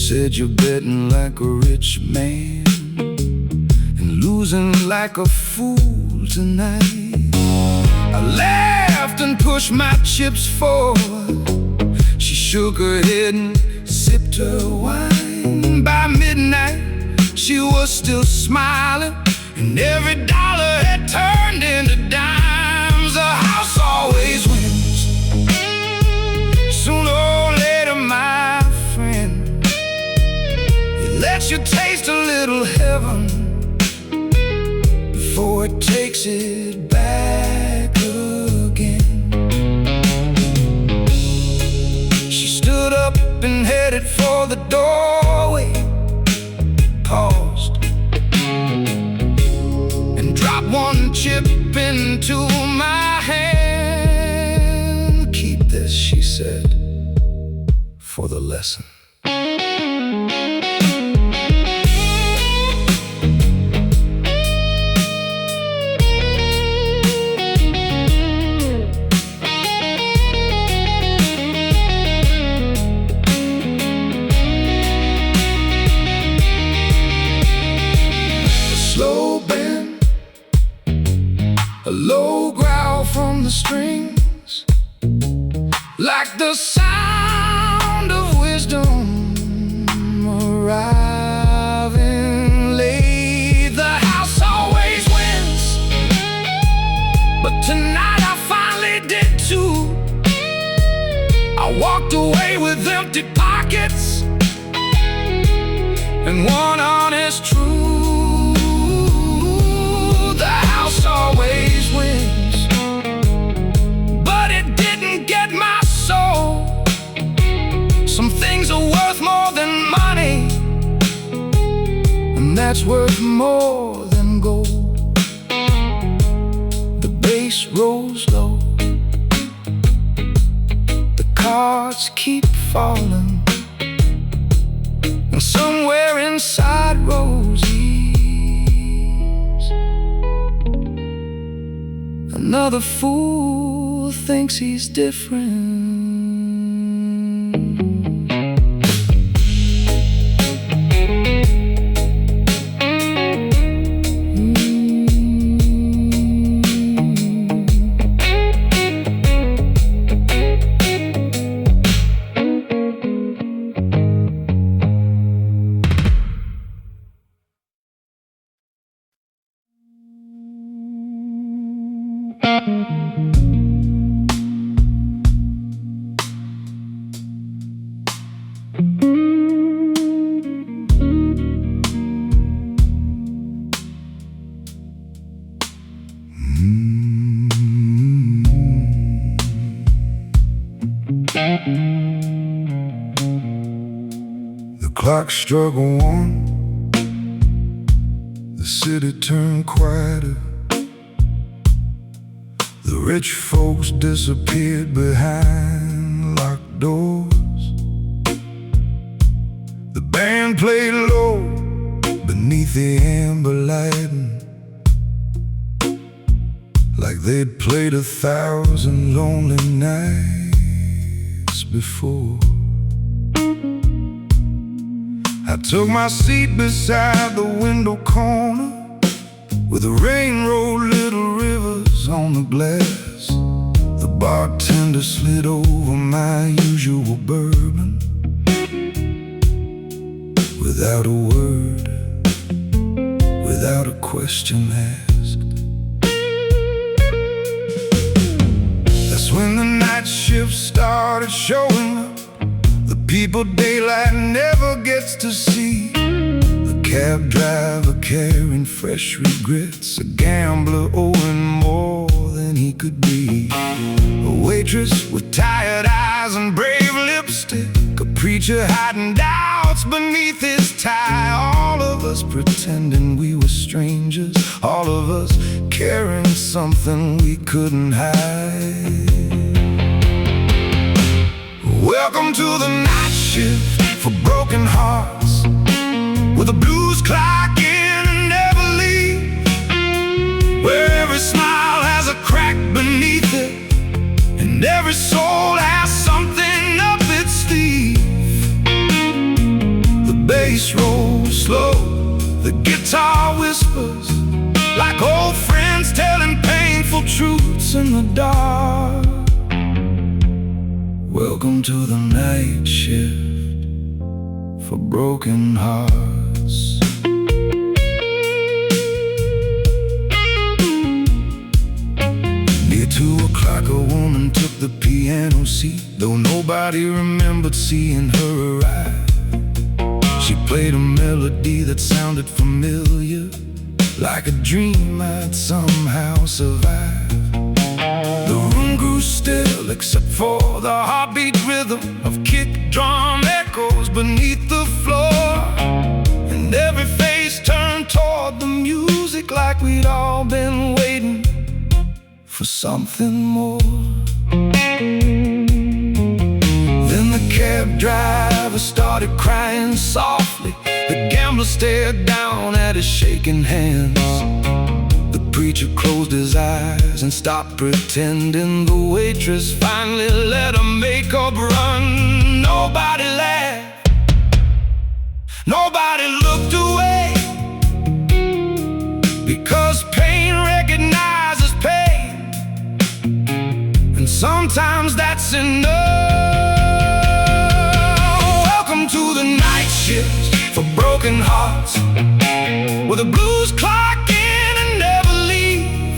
Said, "You're betting like a rich man and losing like a fool tonight." I laughed and pushed my chips forward. She shook her head and sipped her wine. By midnight, she was still smiling, and every dollar had turned into dimes. The house always wins. Sooner or later, my friend, it lets you taste a little heaven before it takes it back again. She stood up and headed for the doorway, paused and dropped one chip into my hand. "Keep this," she said, "for the lesson." A low growl from the strings, like the sound of wisdom arriving late. The house always wins, but tonight I finally did too. I walked away with empty pockets and one honest truth. The house always wins, but it didn't get my soul. Some things are worth more than money, and that's worth more than gold. The bass rolls low, the cards keep falling, inside roses. Another fool thinks he's different. The clock struck one. The city turned quieter. The rich folks disappeared behind locked doors. The band played low beneath the amber lighting, like they'd played 1,000 lonely nights before. I took my seat beside the window corner, where the rain rolled little rivers on the glass. The bartender slid over my usual bourbon without a word, without a question asked. That's when the night shift started showing up. The people daylight never gets to see. The cab driver carrying fresh regrets, a gambler owing more than he could be, a waitress with tired eyes and brave lipstick, a preacher hiding doubts beneath his tie. All of us pretending we were strangers, all of us carrying something we couldn't hide. Welcome to the night shift for broken hearts, where the blues clock in and never leave, where every smile has a crack beneath it, and every soul has something up its sleeve. The bass rolls slow, the guitar whispers, like old friends telling painful truths in the dark. Welcome to the night shift for broken hearts. Near 2 o'clock a woman took the piano seat, though nobody remembered seeing her arrive. She played a melody that sounded familiar, like a dream I'd somehow survive. The room grew still except for the heartbeat rhythm of kick drum echoes beneath the floor, and every face turned toward the music, like we'd all been waiting for something more. Then the cab driver started crying softly. The gambler stared down at his shaking hands. The preacher closed his eyes and stopped pretending. The waitress finally let her makeup run. Nobody laughed, nobody looked away, because pain recognizes pain, and sometimes that's enough. Welcome to the night shift for broken hearts, where the blues clock in and never leave,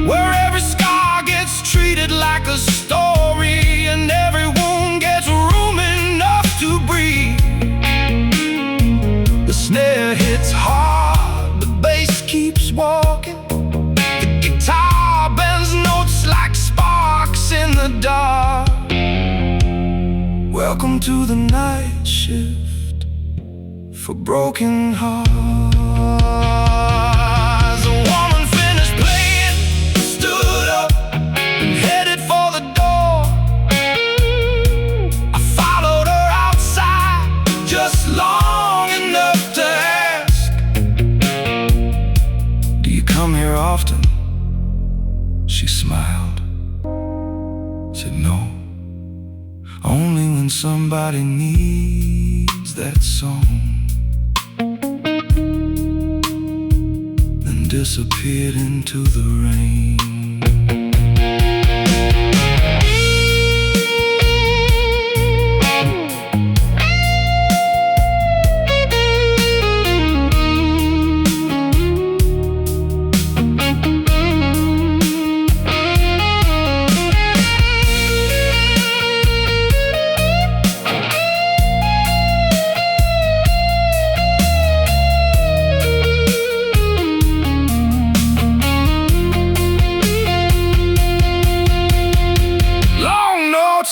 where every scar gets treated like a story, and every wound gets room enough to breathe. The snare hits hard, the bass keeps walking, the guitar bends notes like sparks in the dark. Welcome to the night shift for broken hearts. A woman finished playing, stood up, and headed for the door. I followed her outside just long enough somebody needs that song, then disappeared into the rain.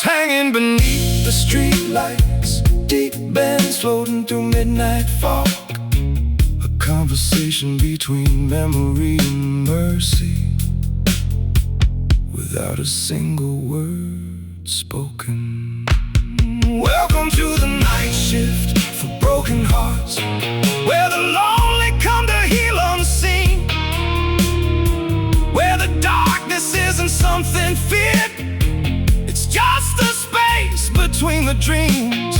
Hanging beneath the street lights, deep bands floating through midnight fog, a conversation between memory and mercy, without a single word spoken. Welcome to the night shift for broken hearts, where the lonely come to heal unseen, where the darkness isn't something feared, just the space between the dreams.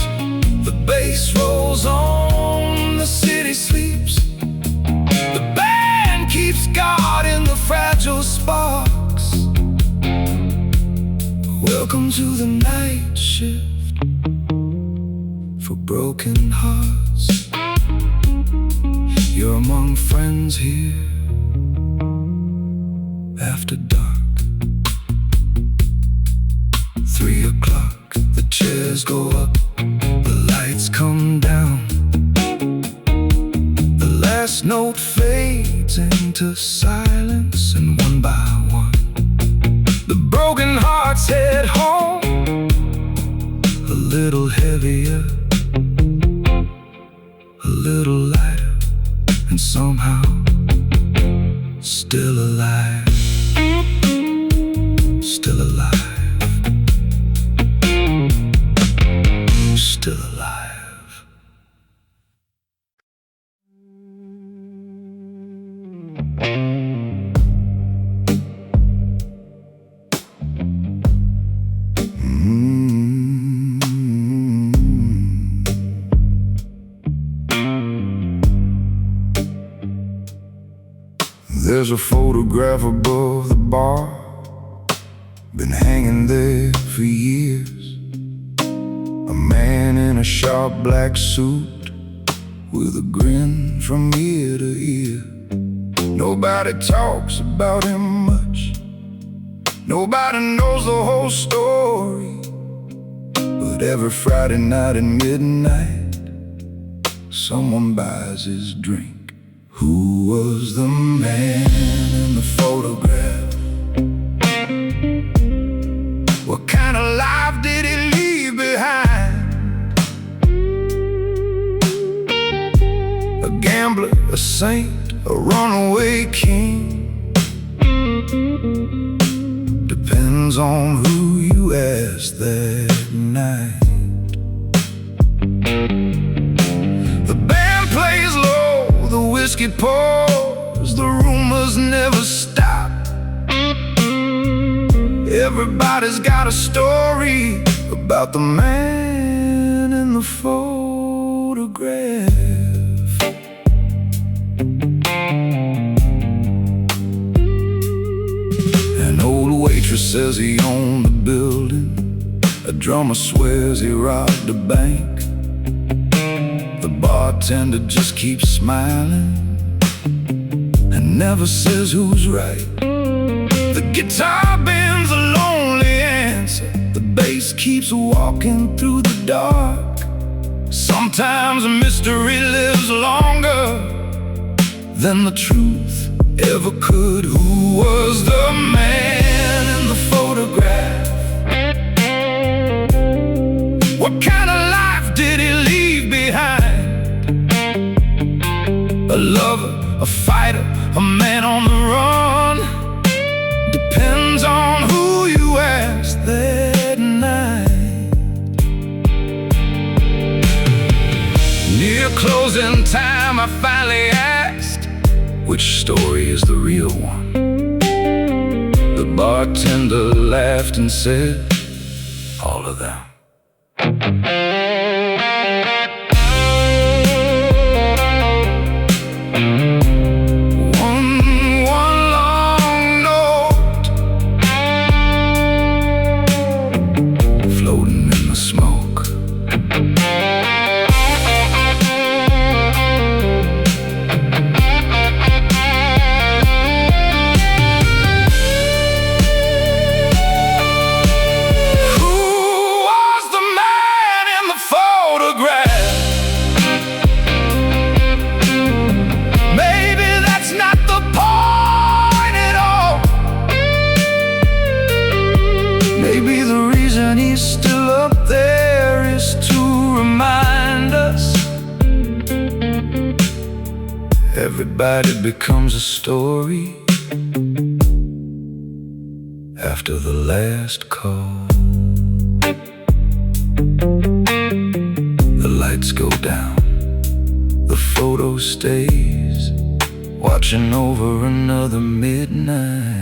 The bass rolls on, the city sleeps, the band keeps guard in the fragile sparks. Welcome to the night shift for broken hearts. You're among friends here after dark. 3 o'clock, the chairs go up, the lights come down, the last note fades into silence, and one by one the broken hearts head home, a little heavier, a little lighter, and somehow still alive, still alive. Still alive. There's a photograph above the bar, been hanging there for years. A man in a sharp black suit with a grin from ear to ear. Nobody talks about him much, nobody knows the whole story, but every Friday night at midnight someone buys his drink. Who was the man in the photograph? What kind of life did he leave behind? A gambler, a saint, a runaway king? Depends on who you ask that night. The band plays low, the whiskey pours, the rumors never stop. Everybody's got a story about the man in the photograph. An old waitress says he owned the building, a drummer swears he robbed a bank. The bartender just keeps smiling and never says who's right. The guitar band's a lonely answer, the bass keeps walking through the dark. Sometimes a mystery lives longer than the truth ever could. Who was the man in the photograph? What kind of life did he leave behind? A lover, a fighter, a man on the run? Depends on who you ask that night. Near closing time I finally asked, which story is the real one? The bartender laughed and said, all of them. Maybe the reason he's still up there is to remind us everybody becomes a story after the last call. The lights go down, the photo stays, watching over another midnight.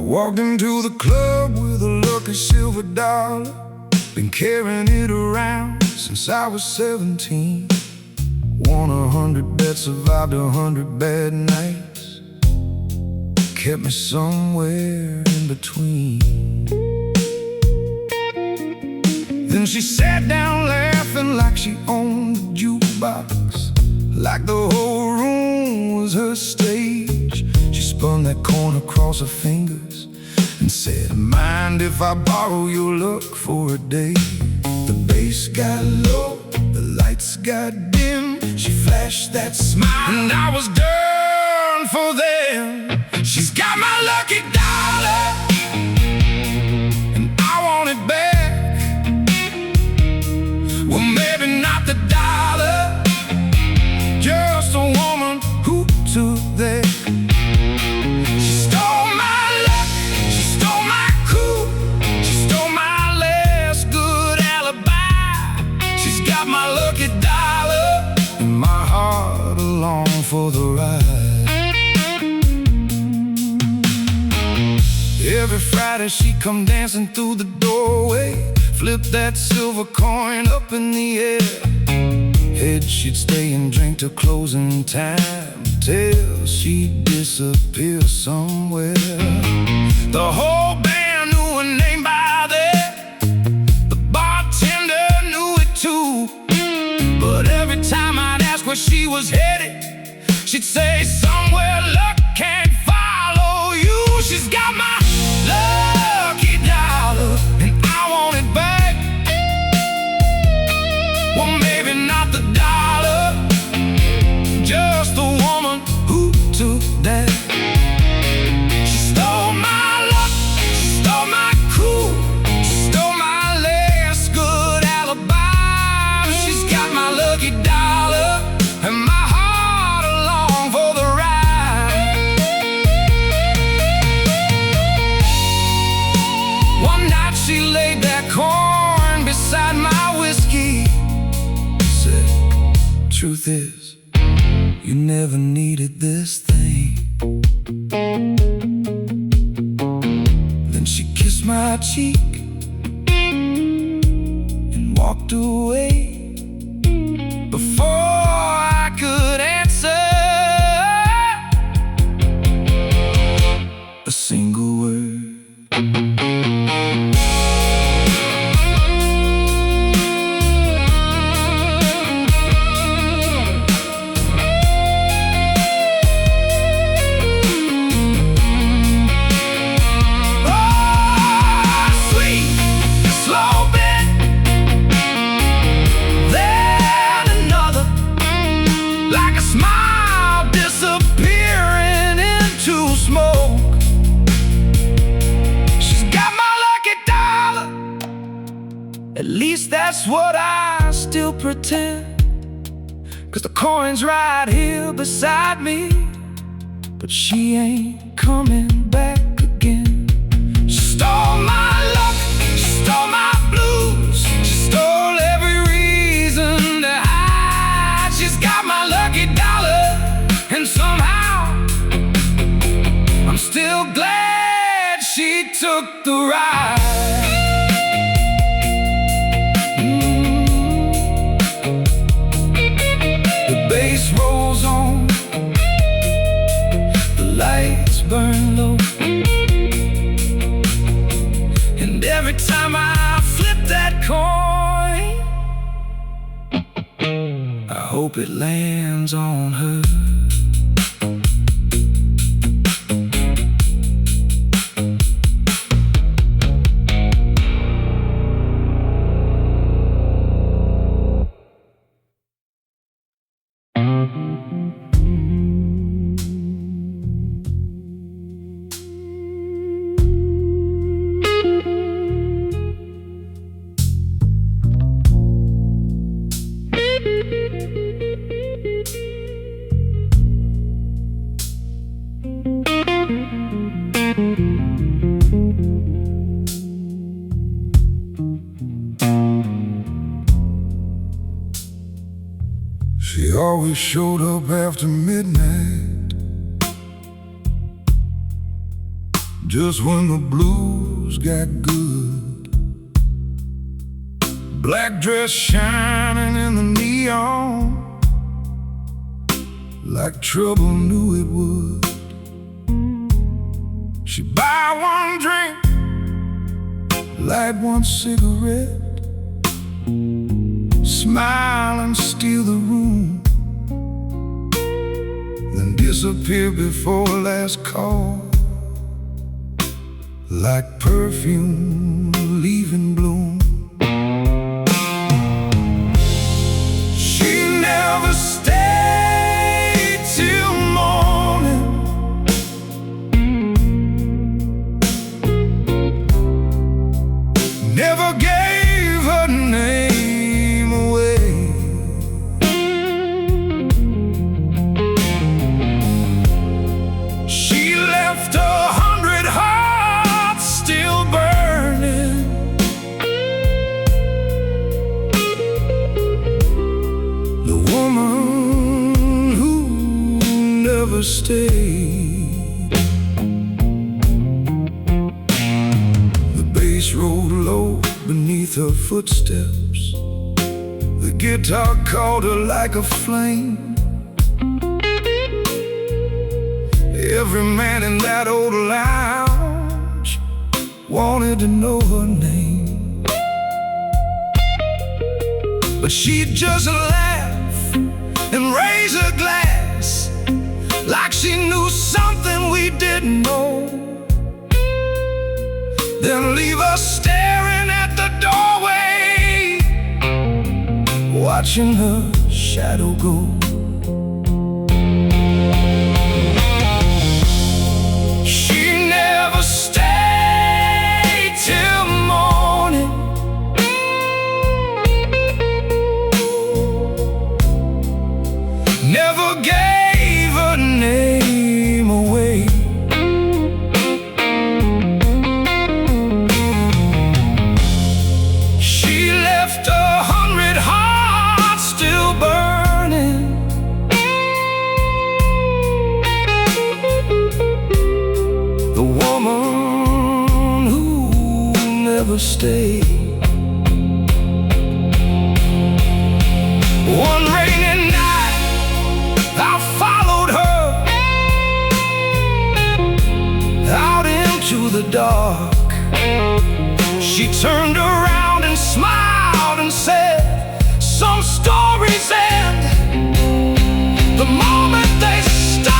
Walked into the club with a lucky silver dollar. Been carrying it around since I was 17. Won 100 bets, survived 100 bad nights. Kept me somewhere in between. Then she sat down laughing like she owned the jukebox, like the whole room was her stage. She spun that corn across her fingers and said, "Mind if I borrow your luck for a day?" The bass got low, the lights got dim. She flashed that smile and I was done for them. She's got my lucky dollar and I want it back. Well, maybe not the dollar, just a woman who took that. For the ride. Every Friday she come dancing through the doorway, flip that silver coin up in the air. Head she'd stay and drink till closing time, till she'd disappear somewhere. The whole band knew her name by then, the bartender knew it too. But every time I'd ask where she was headed, she'd say, "Somewhere luck can't follow you." She's got my lucky dollar and I want it back. Well, maybe not the dollar, just the woman who took that. She stole my luck, she stole my cool, she stole my last good alibi. She's got my lucky dollar and my she laid that corn beside my whiskey. Said, "Truth is, you never needed this thing." Then she kissed my cheek and walked away before I could answer a single word. At least that's what I still pretend. 'Cause the coin's right here beside me, but she ain't coming back again. She stole my luck, she stole my blues, she stole every reason to hide. She's got my lucky dollar, and somehow I'm still glad she took the ride. Rolls on, the lights burn low, and every time I flip that coin, I hope it lands on her. She always showed up after midnight, just when the blues got good. Black dress shining in the neon, like trouble knew it would. She'd buy one drink, light one cigarette, smile and steal the room, then disappear before last call, like perfume leaving bloom. She never stayed till morning, never gave her name away. She left 100 hearts still burning. The woman who never stayed. The bass rolled low beneath her footsteps. The guitar called her like a flame. Every man in that old lounge wanted to know her name, but she'd just laugh and raise her glass like she knew something we didn't know, then leave us staring at the doorway, watching her shadow go. She never stayed till morning, never gave her name away. She left 100 hearts still burning. The woman who never stayed. One rainy night I followed her out into the dark. She turned around and smiled and said, "Some stories end the moment they start."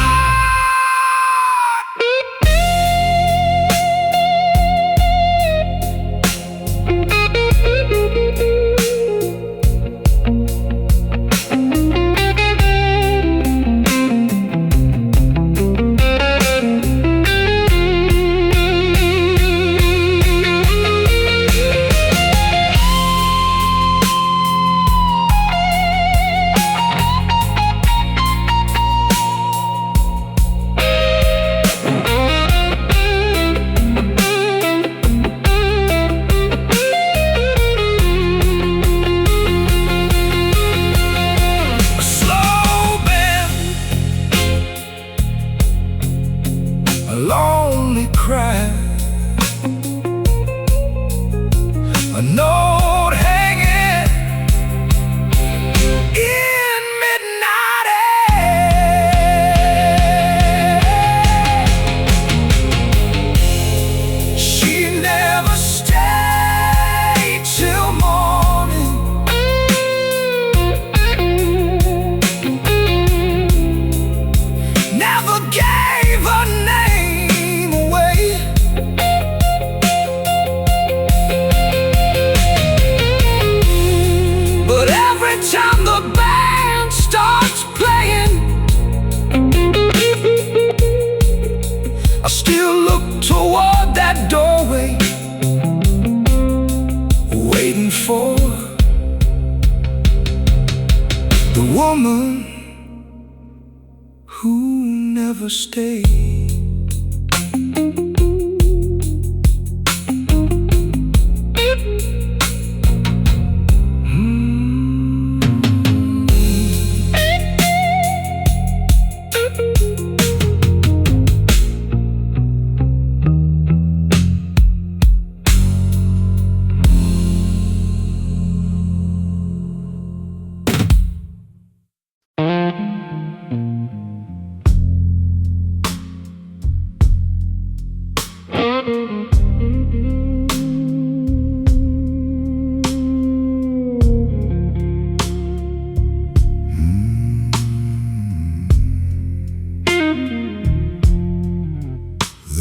a note hanging in midnight air. She never stayed till morning, never gave her name away. But every time the band starts playing, I still look toward that doorway, waiting for the woman who never stayed.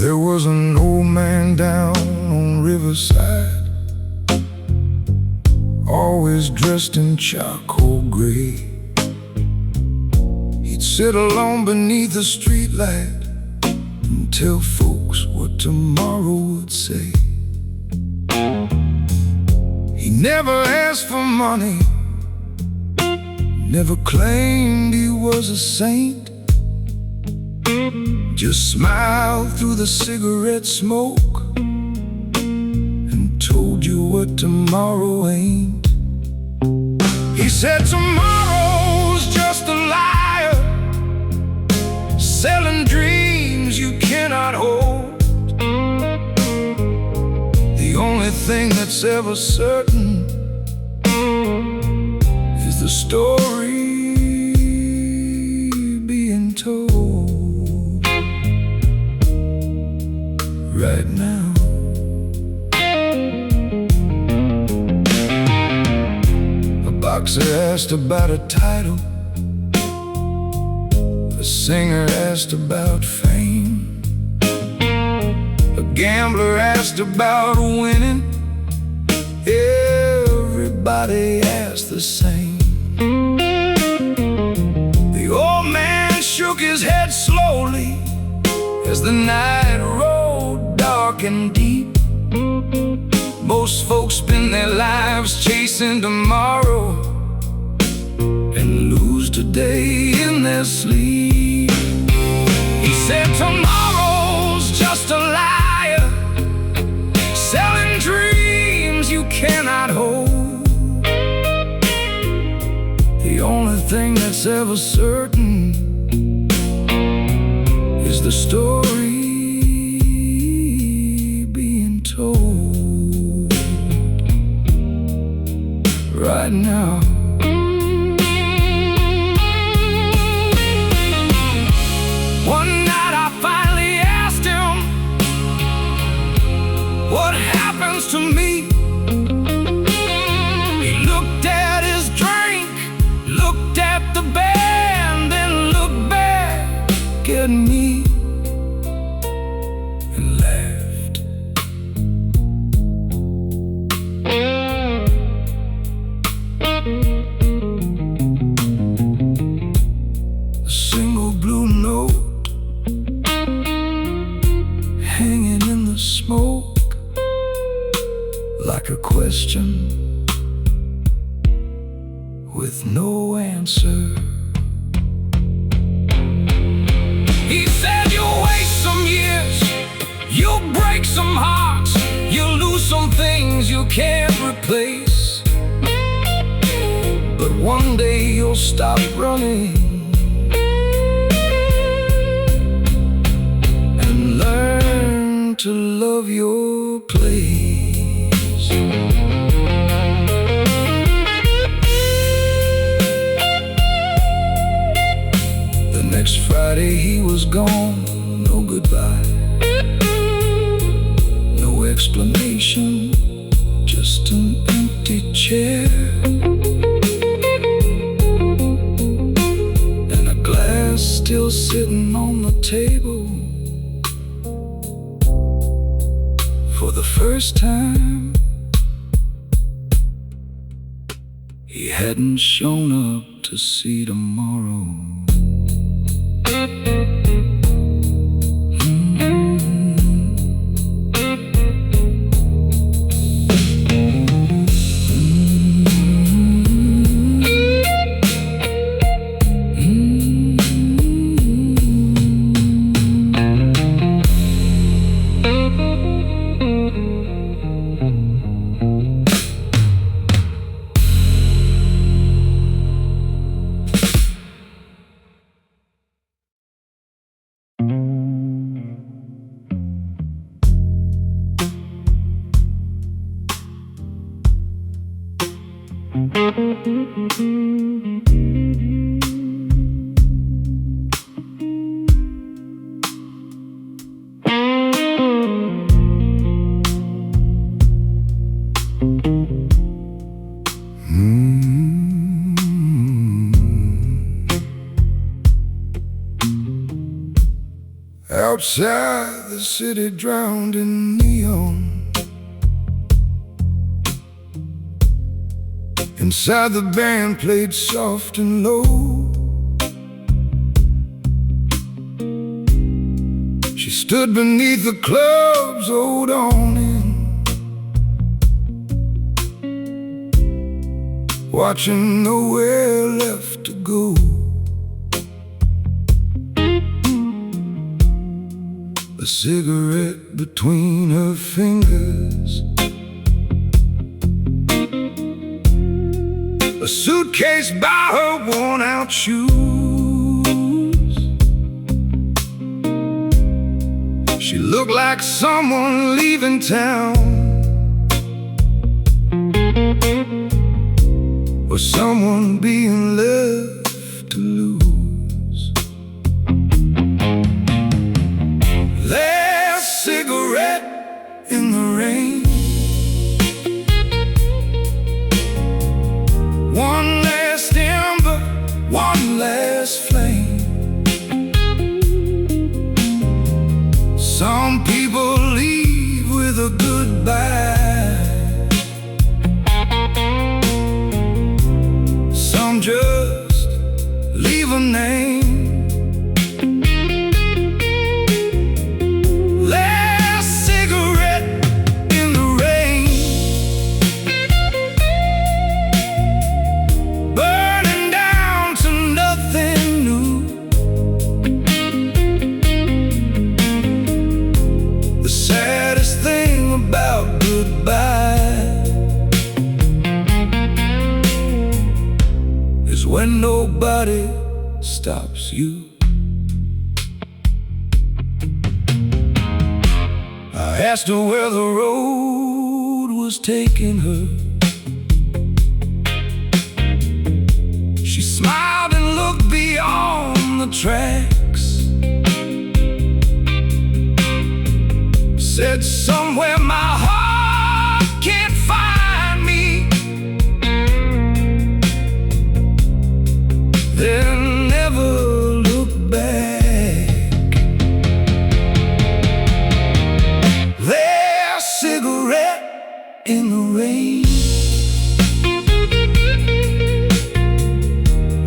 There was an old man down on Riverside, always dressed in charcoal gray. He'd sit alone beneath the streetlight and tell folks what tomorrow would say. He never asked for money, never claimed he was a saint, just smiled through the cigarette smoke and told you what tomorrow ain't. He said tomorrow's just a liar, selling dreams you cannot hold. The only thing that's ever certain is the story being told right now. A boxer asked about a title, a singer asked about fame, a gambler asked about winning. Everybody asked the same. The old man shook his head slowly as the night rode dark and deep. Most folks spend their lives chasing tomorrow and lose today in their sleep. He said tomorrow's just a liar, selling dreams you cannot hold. The only thing that's ever certain is the story being told right now. One night I finally asked him, what happens to me? He looked at his drink, looked at the band, then looked back at me and laughed. A single blue note hanging in the smoke, like a question with no answer. He said you'll waste some years, you'll break some hearts, you'll lose some things you can't replace. But one day you'll stop running and learn to love your place. Friday he was gone, no goodbye, no explanation, just an empty chair and a glass still sitting on the table. For the first time, he hadn't shown up to see tomorrow. Outside, the city drowned in neon. Inside, the band played soft and low. She stood beneath the club's old awning, watching nowhere left to go. A cigarette between her fingers, a suitcase by her worn-out shoes. She looked like someone leaving town, or someone being left to lose. There's a cigarette in the rain, one last ember, one last flame. Some people leave with a goodbye, some just leave a name. When nobody stops you. I asked her where the road was taking her. She smiled and looked beyond the tracks, said somewhere my heart can't find me. Then never look back. There's a cigarette in the rain,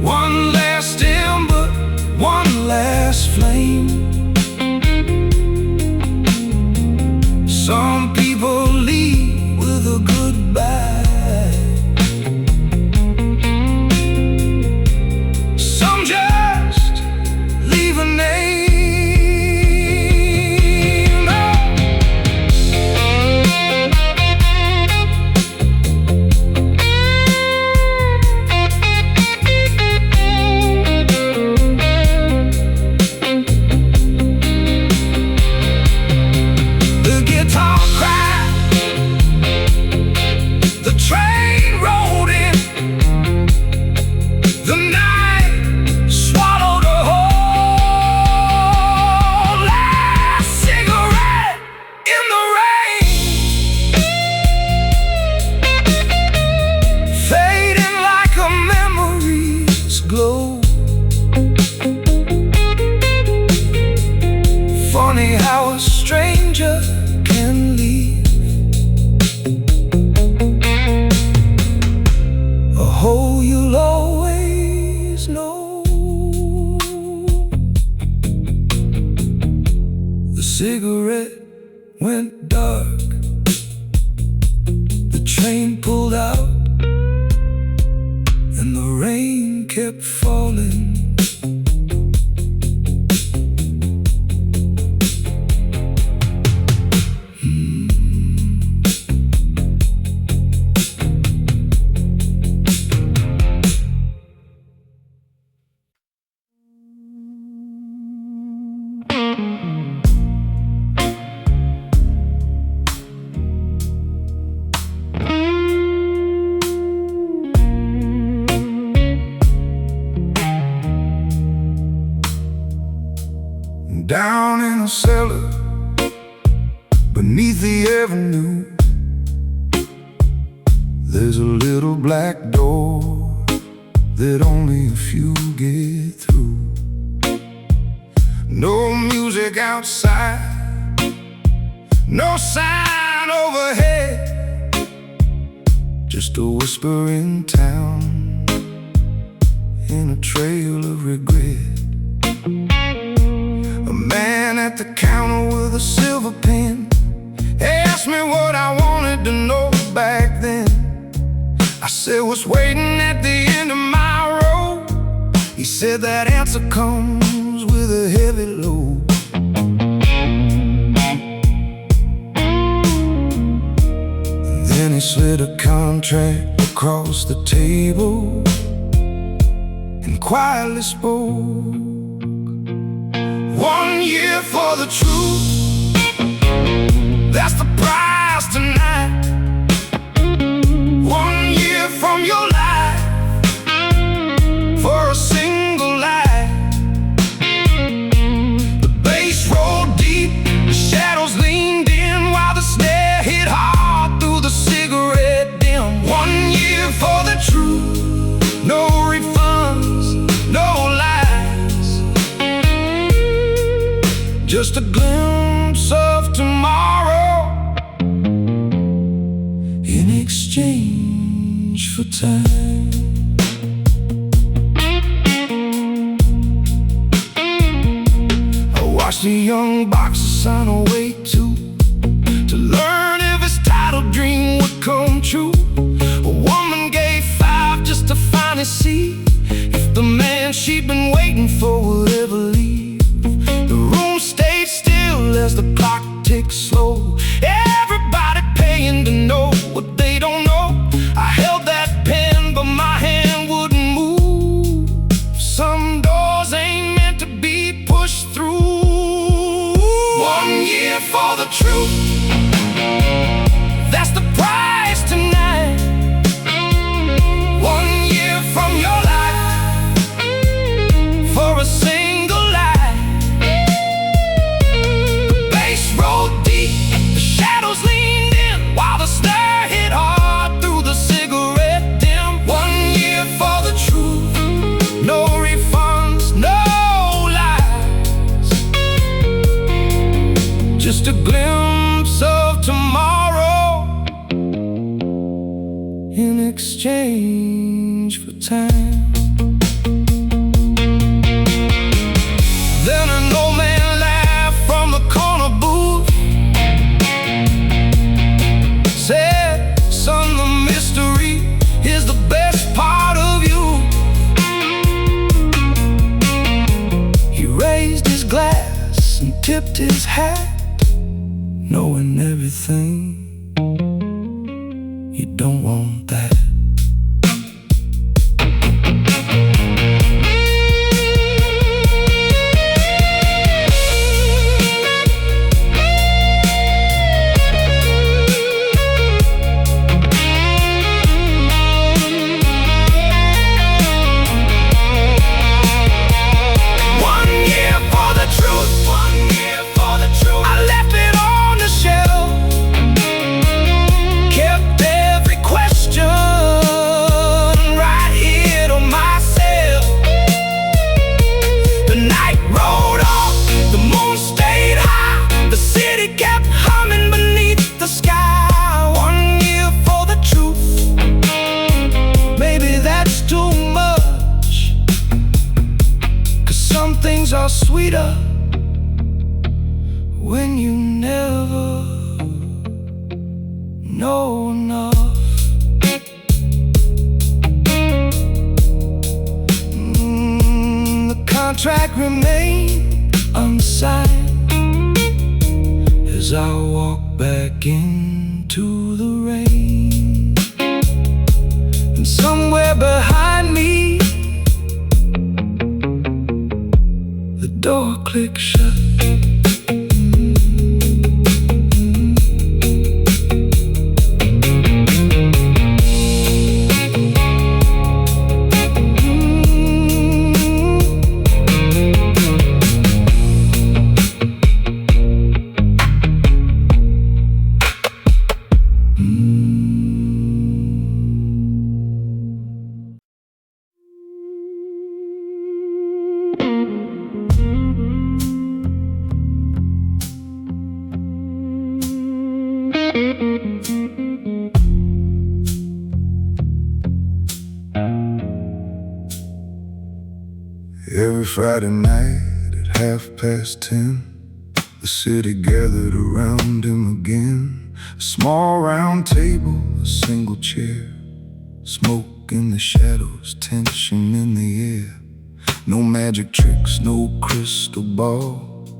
one last ember, one last flame. Some people leave with a goodbye, Down in a cellar beneath the avenue, there's a little black door that only a few get through. No music outside, no sign overhead, just a whisper in town in a trail of regret. A man at the counter with a silver pen asked me what I wanted to know back then. I said, what's waiting at the end of my road? He said, that answer comes with a heavy load. And then he slid a contract across the table and quietly spoke. 1 year for the truth, that's the price tonight. 1 year from your life for a single life. The bass rolled deep, the shadows leaned in while the snare hit hard through the cigarette dim. 1 year for the truth, no refunds, no lies, just a glimpse of tomorrow in exchange for time. I watched a young boxer sign away to learn if his title dream would come true. A woman gave 5 just to finally see if the man she'd been waiting for would ever leave. The room stayed still as the clock ticked slow, everybody paying to know what they don't know. I held that pen, but my hand wouldn't move. Some doors ain't meant to be pushed through. 1 year for the truth, that's the price tonight. 1 year from your life for a single life. The bass rolled deep, the shadows leaned in while the snare hit hard through the cigarette dim. 1 year for the truth, no refunds, no lies, just a glimpse of tomorrow in exchange for time. Then an old man laughed from the corner booth, said, son, the mystery is the best part of you. He raised his glass and tipped his hat, knowing everything. You don't want that. Things are sweeter when you never know enough. The contract remained unsigned as I walk back into the rain. And somewhere behind me, the door clicked shut. Every Friday night at 10:30, the city gathered around him again. A small round table, a single chair, smoke in the shadows, tension in the air. No magic tricks, no crystal ball,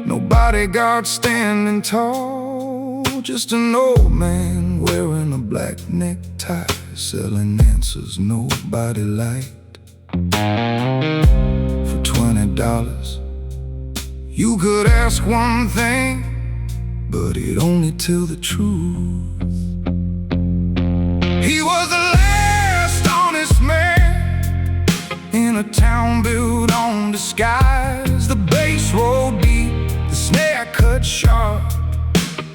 no bodyguard standing tall. Just an old man wearing a black necktie, selling answers nobody liked. For $20, you could ask one thing, but he'd only tell the truth. He was the last honest man in a town built on disguise. The bass rolled deep, the snare cut sharp,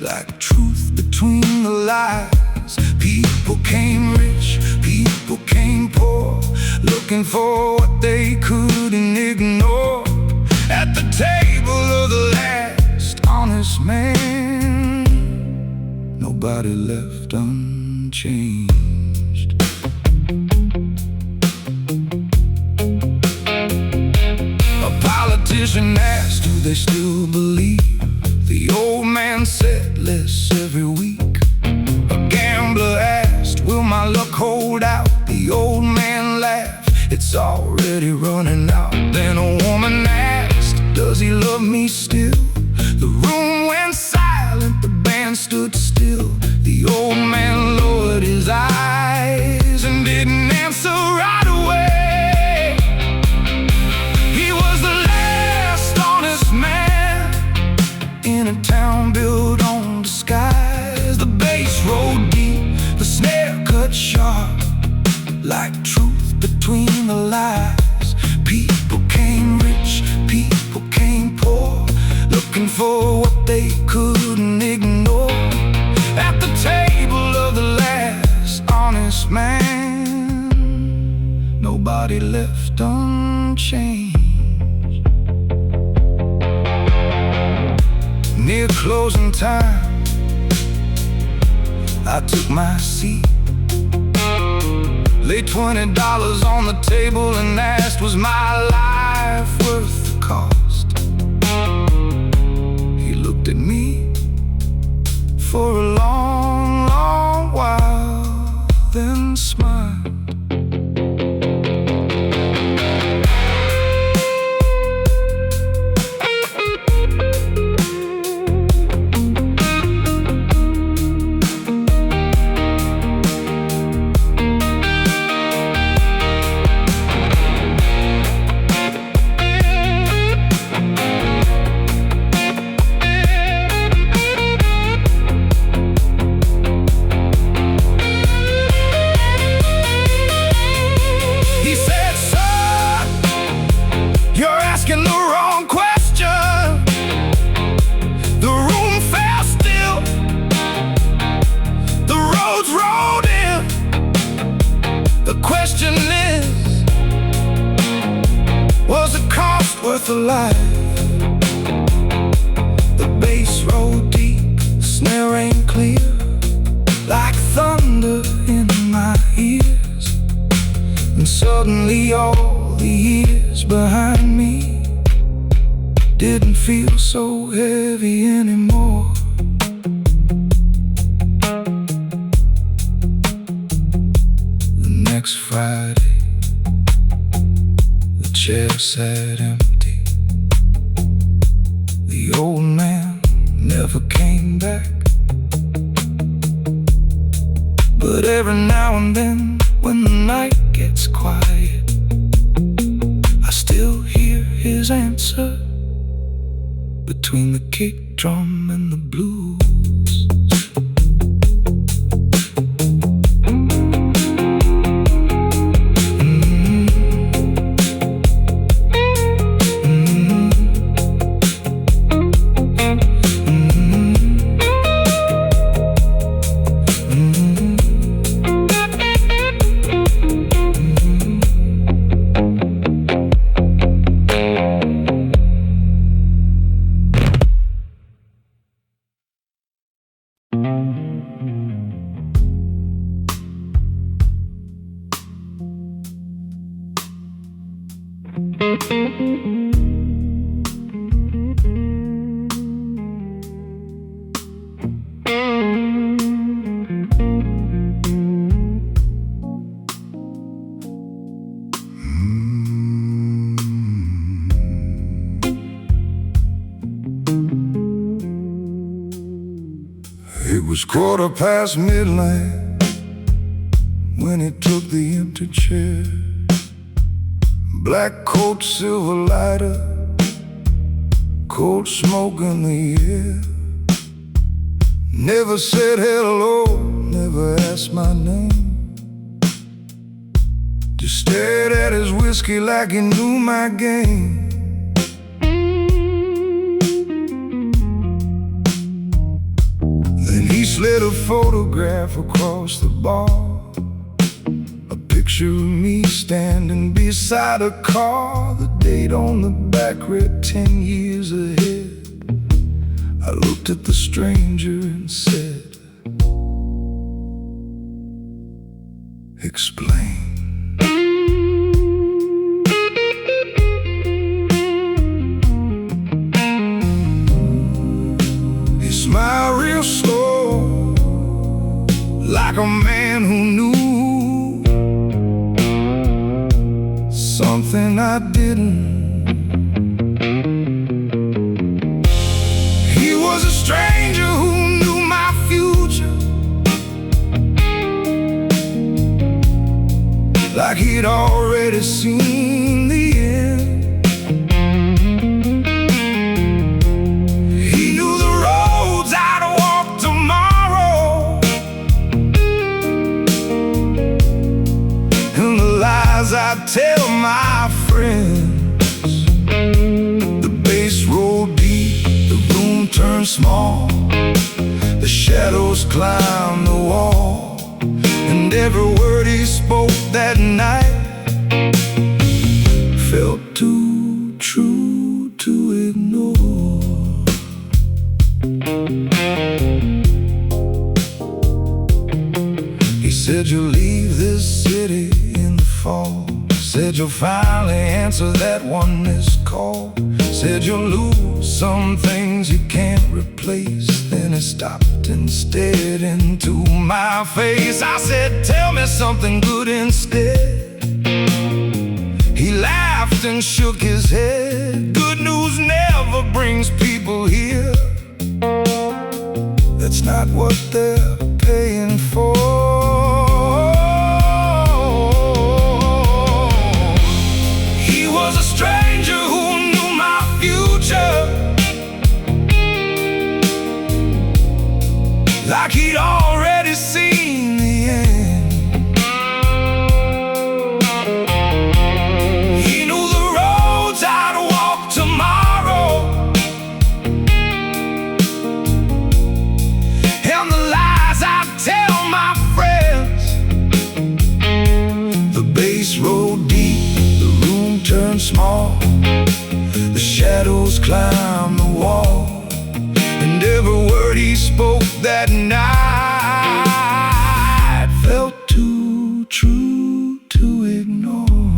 like truth between the lies. People came rich, people came poor, looking for what they couldn't ignore. At the table of the last honest man, nobody left unchanged. A politician asked, do they still believe? The old man said, less every week. A gambler asked, will my luck hold out? The old man laughed, it's already running out. Then a woman asked, does he love me still? The room went silent, the band stood still. The old man lowered his eyes and didn't answer right away. He was the last honest man in a town built on disguise. The bass rolled deep, the snare cut sharp, like truth between the lies. People came rich, people came poor, looking for what they couldn't ignore. At the table of the last honest man, nobody left unchanged. Near closing time, I took my seat, laid $20 on the table and asked, was my life worth the cost? He looked at me for a long, long while, then smiled. Worth a life. The bass rolled deep, the snare rang clear, like thunder in my ears. And suddenly all the years behind me didn't feel so heavy anymore. The next Friday, the chair sat empty. The old man never came back, but every now and then, when the night gets quiet, I still hear his answer between the kick drum and the blues. It was midnight when he took the empty chair. Black coat, silver lighter, cold smoke in the air. Never said hello, never asked my name. Just stared at his whiskey like he knew my game. Then he slid a photograph across the bar, a picture of me standing beside a car. The date on the back read 10 years ahead. I looked at the stranger and said, "Explain." He smiled real slow, like a man who knew something I didn't. He was a stranger who knew my future, like he'd already seen the end. He knew the roads I'd walk tomorrow, and the lies I'd tell my friends. The bass rolled deep, the room turned small, the shadows climbed the wall, and every word he spoke that night felt too true to ignore. He said, "You'll leave this city in the fall." Said, "You'll finally answer that one missed call." Said, "You'll lose some things you can't replace." Then he stopped and stared into my face. I said, "Tell me something good instead." He laughed and shook his head. "Good news never brings people here. That's not what they're paying for." He was a stranger who knew my future, like he'd already seen the end. He knew the roads I'd walk tomorrow, and the lies I'd tell my friends. The bass rolled deep, the room turned small, the shadows climbed the wall, and every word he spoke that night felt too true to ignore.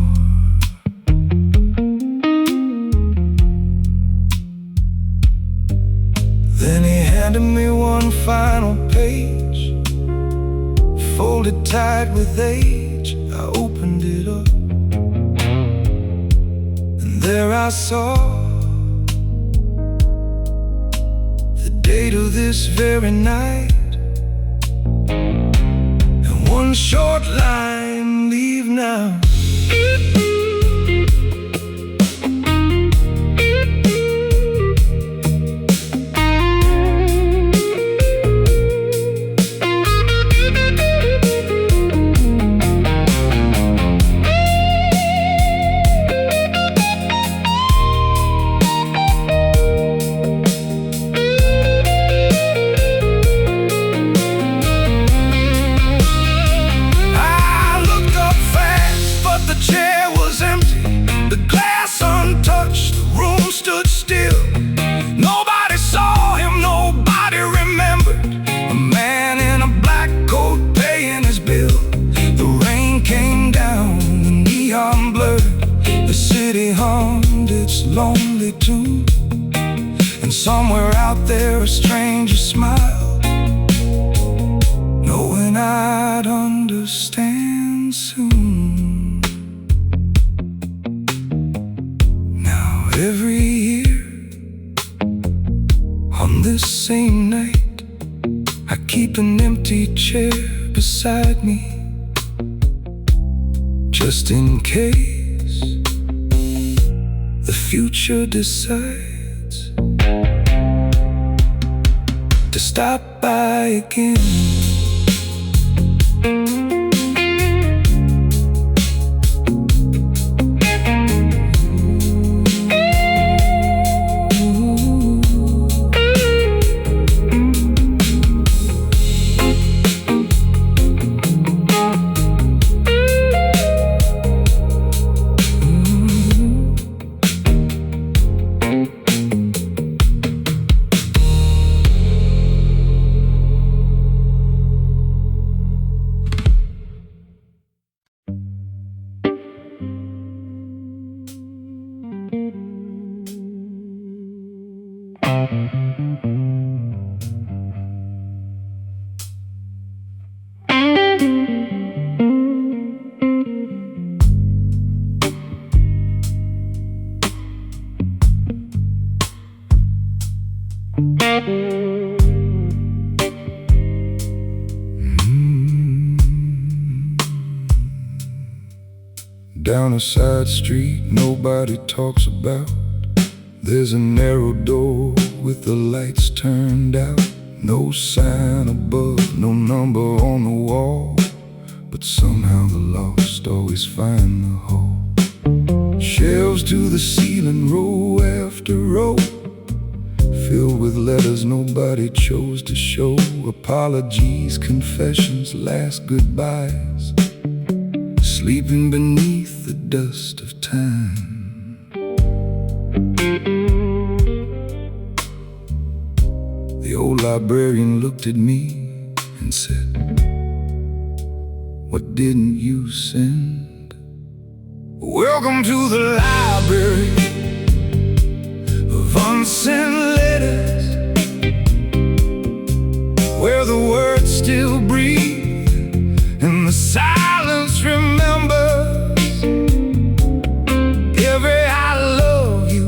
Then he handed me one final page, folded tight with age. I opened it up, and there I saw the date of this very night, and one short line, "Leave now." I looked up fast, I'd understand soon. Now every year, on this same night, I keep an empty chair beside me, just in case the future decides to stop by again. Down a side street nobody talks about, there's a narrow door with the lights turned out. No sign above, no number on the wall, but somehow the lost always find the hall. Shelves to the ceiling, row after row, filled with letters nobody chose to show. Apologies, confessions, last goodbyes, sleeping beneath the dust of time. The old librarian looked at me and said, "What didn't you send?" Welcome to the library of unsent letters, where the words still breathe and the silence remembers. Every "I love you,"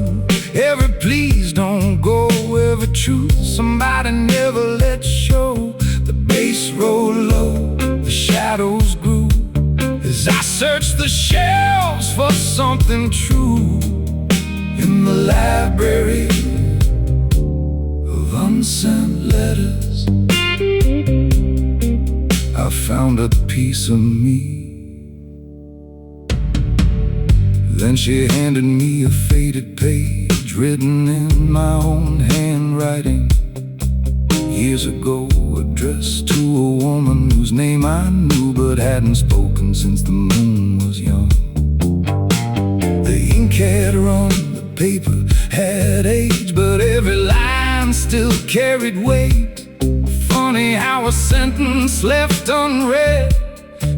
every "please don't go," every truth somebody never let show. The bass rolled low, the shadows grew as I searched the shelves for something true. In the library of unsent letters, I found a piece of me. Then she handed me a faded page written in my own handwriting, years ago, addressed to a woman whose name I knew but hadn't spoken since the moon was young. The ink had run, the paper had aged, but every line still carried weight. Funny how a sentence left unread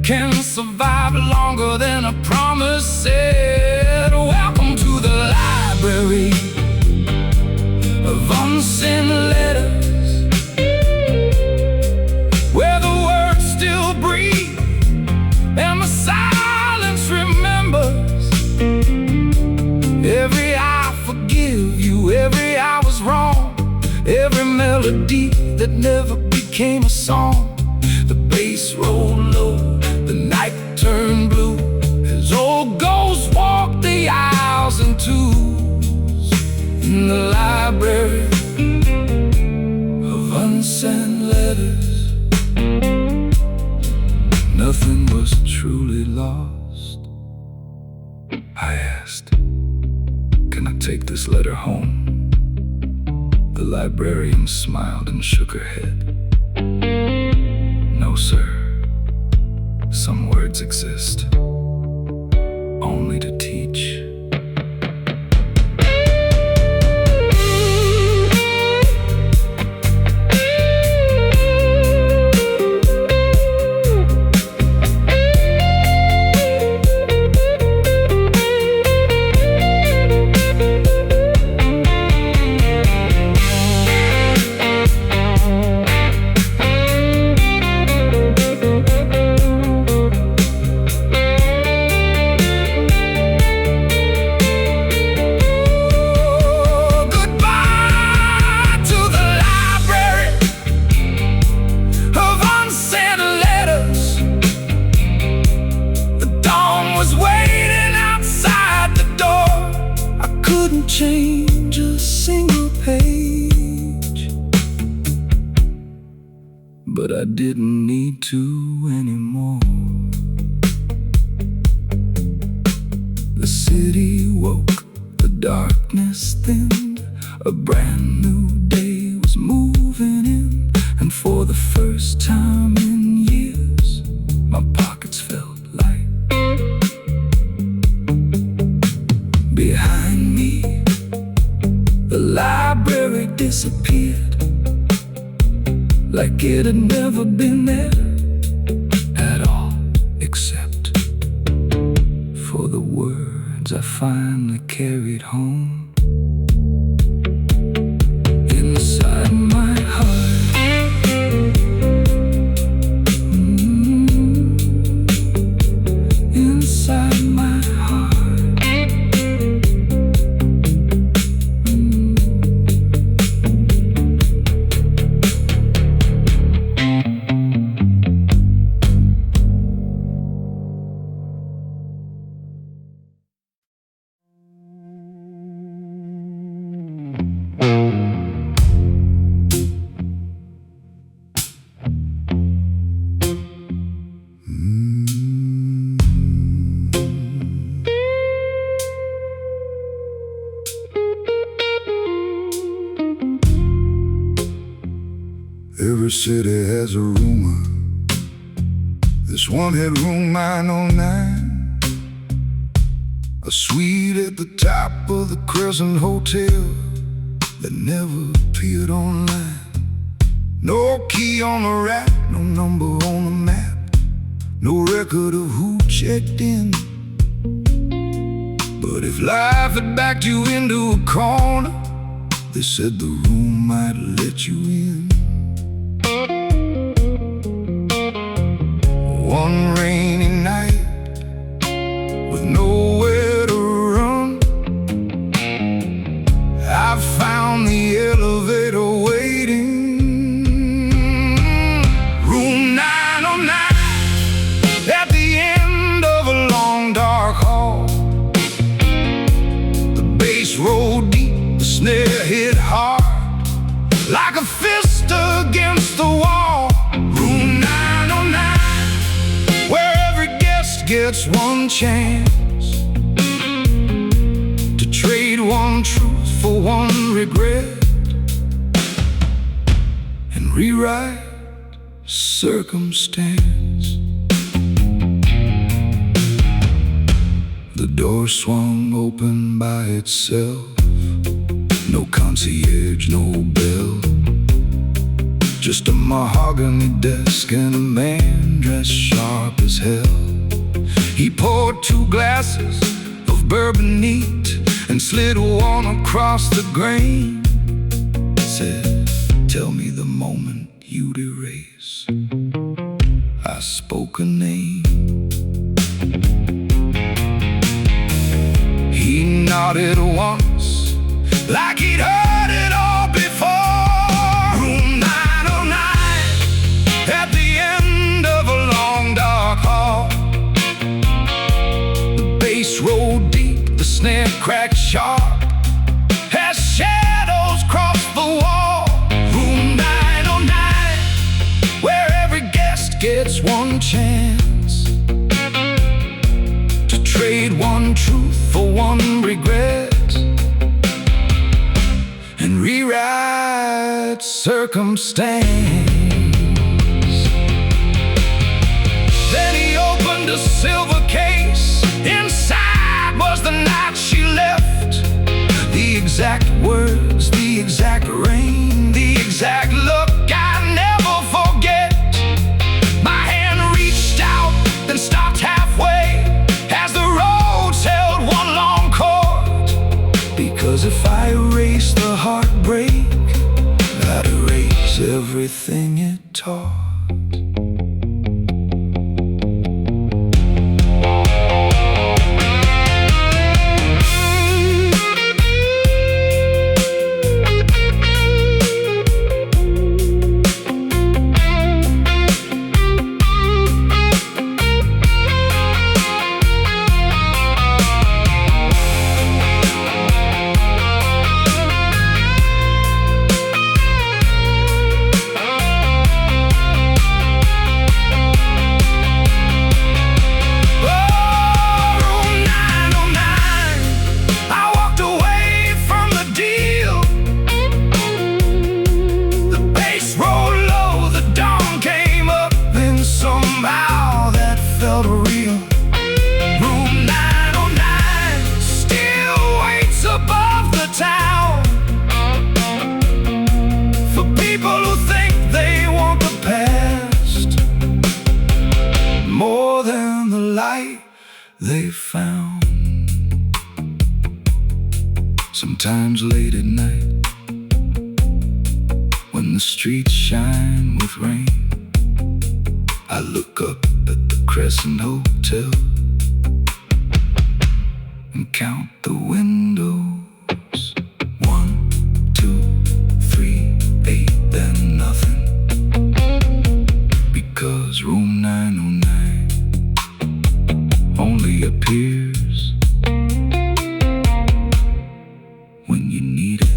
can survive longer than a promise said. Welcome to the library of unsent letters, where the words still breathe and the silence remembers. Every "I forgive you," every "I was wrong," every melody that never became a song. The bass rolled low, the night turned blue as old ghosts walked the aisles in twos. In the library of unsent letters, nothing was truly lost. I asked, "Can I take this letter home?" The librarian smiled and shook her head. "No, sir. Some words exist only to teach." change a single page, but I didn't need to anymore. The city woke, the darkness thinned, a brand new day was moving in, and for the first time in years, my pockets felt light. Behind me, the library disappeared, like it had never been there at all, except for the words I finally carried home. Inside my heart, inside my heart, Every city has a rumor. This one had room 909, a suite at the top of the Crescent Hotel that never appeared online. No key on the rack, no number on the map, no record of who checked in. But if life had backed you into a corner, they said the room might let you in. One rainy night, with nowhere to run, I found the elevator waiting. Room 909, at the end of a long dark hall. The bass rolled deep, the snare hit hard, like a fist against the wall. Room 909, where every guest gets one chance to trade one truth for one regret and rewrite circumstance. The door swung open by itself, no concierge, no bell, just a mahogany desk and a man dressed sharp as hell. He poured 2 glasses of bourbon neat and slid one across the grain. Said, tell me the moment you'd erase. I spoke a name. He nodded once, like he'd heard it all before. Room 909, at the end of a long dark hall. The bass rolled deep, the snare cracked sharp, as shadows crossed the wall. Room 909, where every guest gets one chance to trade one truth for one regret and rewrite circumstance. Then he opened a silver case. Inside was the night she left. The exact words, the exact rain, the exact look I never forget. My hand reached out, then stopped halfway as the roads held one long chord. Because if I erase the heartbreak, I'd erase everything it taught. they found. Sometimes late at night, when the streets shine with rain, I look up at the Crescent Hotel and count the windows. 1, 2, 3, 8, then nothing. Because room 909 only appears when you need it.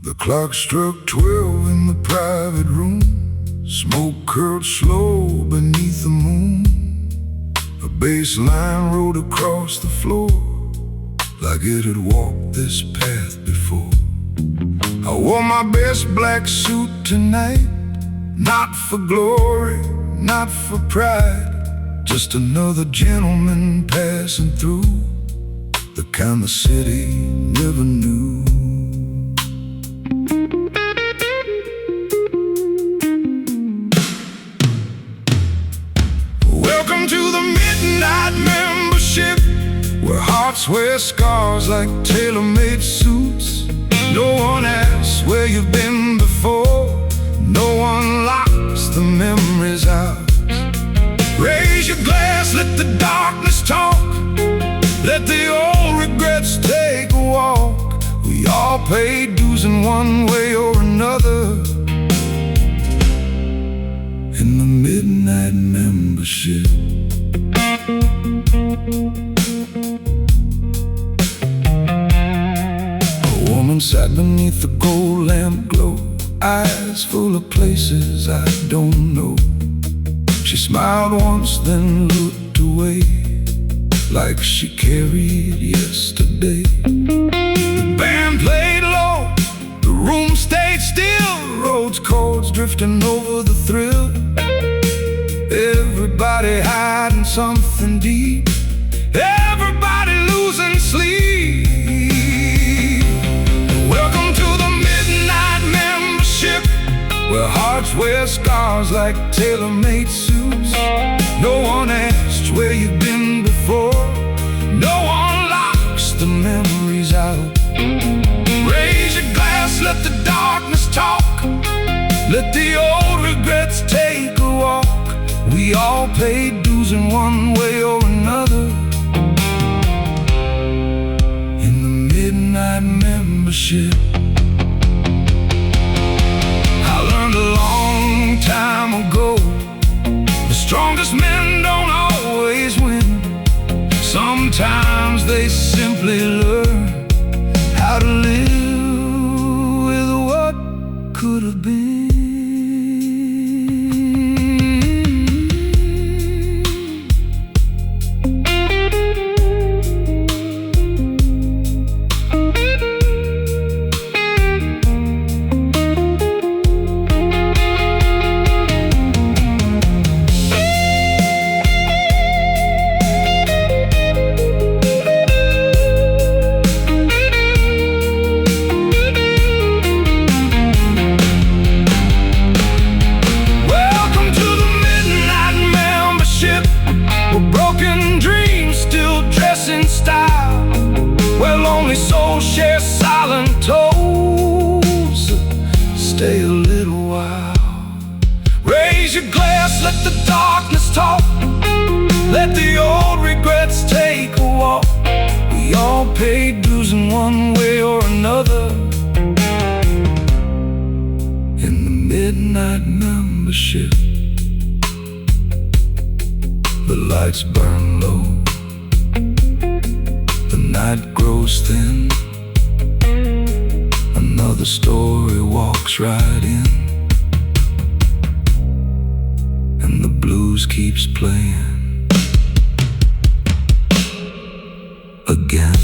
The clock struck 12 in the private room. Smoke curled slow beneath the moon. A bass line rode across the floor like it had walked this path before. I wore my best black suit tonight, not for glory, not for pride, just another gentleman passing through, the kind the city never knew. Welcome to the midnight membership, where hearts wear scars like tailor-made suits. No one asks where you've been before, no one locks the memories out. Raise your glass, let the darkness talk, let the old regrets take a walk. We all pay dues in one way or another in the midnight membership. A woman sat beneath the gold lamp glow, eyes full of places I don't know. She smiled once, then looked away, like she carried yesterday. The band played low, the room stayed still, roads chords drifting over the thrill. Everybody hiding something deep, everybody losing sleep. Welcome to the midnight membership, where hearts wear scars like tailor-made suits. No one asks where you've been before, no one locks the memories out. Raise your glass, let the darkness talk, let the old regrets take a walk. We all pay dues in one way or another in the midnight membership. I learned a long time ago, the strongest men don't always win. Sometimes they simply learn how to live with what could have been. Broken dreams still dress in style, where lonely souls share silent tolls. Stay a little while. Raise your glass, let the darkness talk, let the old regrets take a walk. We all pay dues in one way or another in the midnight membership. The lights burn low, the night grows thin. Another story walks right in, and the blues keeps playing again.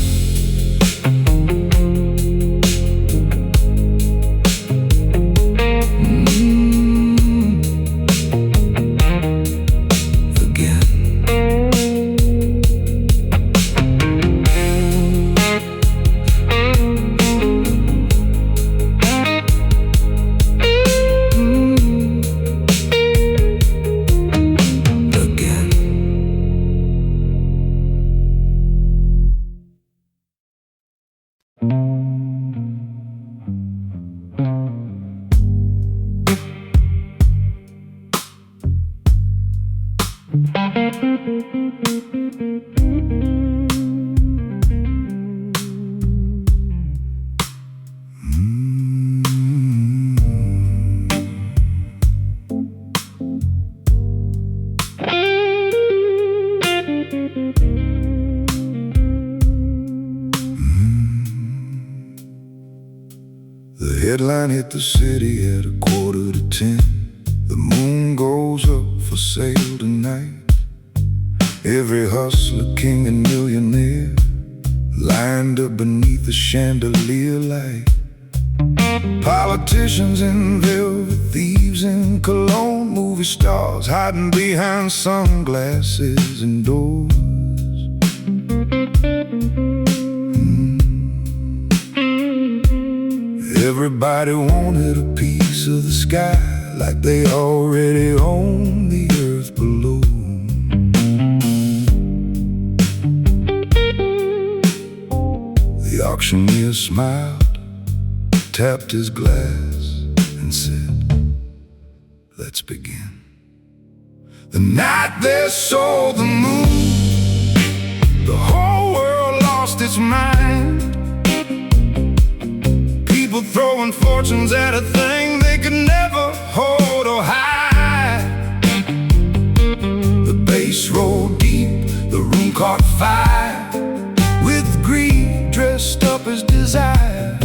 The headline hit the city at 10:15. The moon goes up for sale tonight. Every hustler, king and millionaire lined up beneath the chandelier light. Politicians in velvet, thieves in cologne, movie stars hiding behind sunglasses and doors. Everybody wanted a piece of the sky, like they already own the earth below. The auctioneer smiled, tapped his glass, and said, "Let's begin." The night they sold the moon, the whole world lost its mind. People throwing fortunes at a thing they could never hold or hide. The bass rolled deep, the room caught fire, with greed dressed up as desire.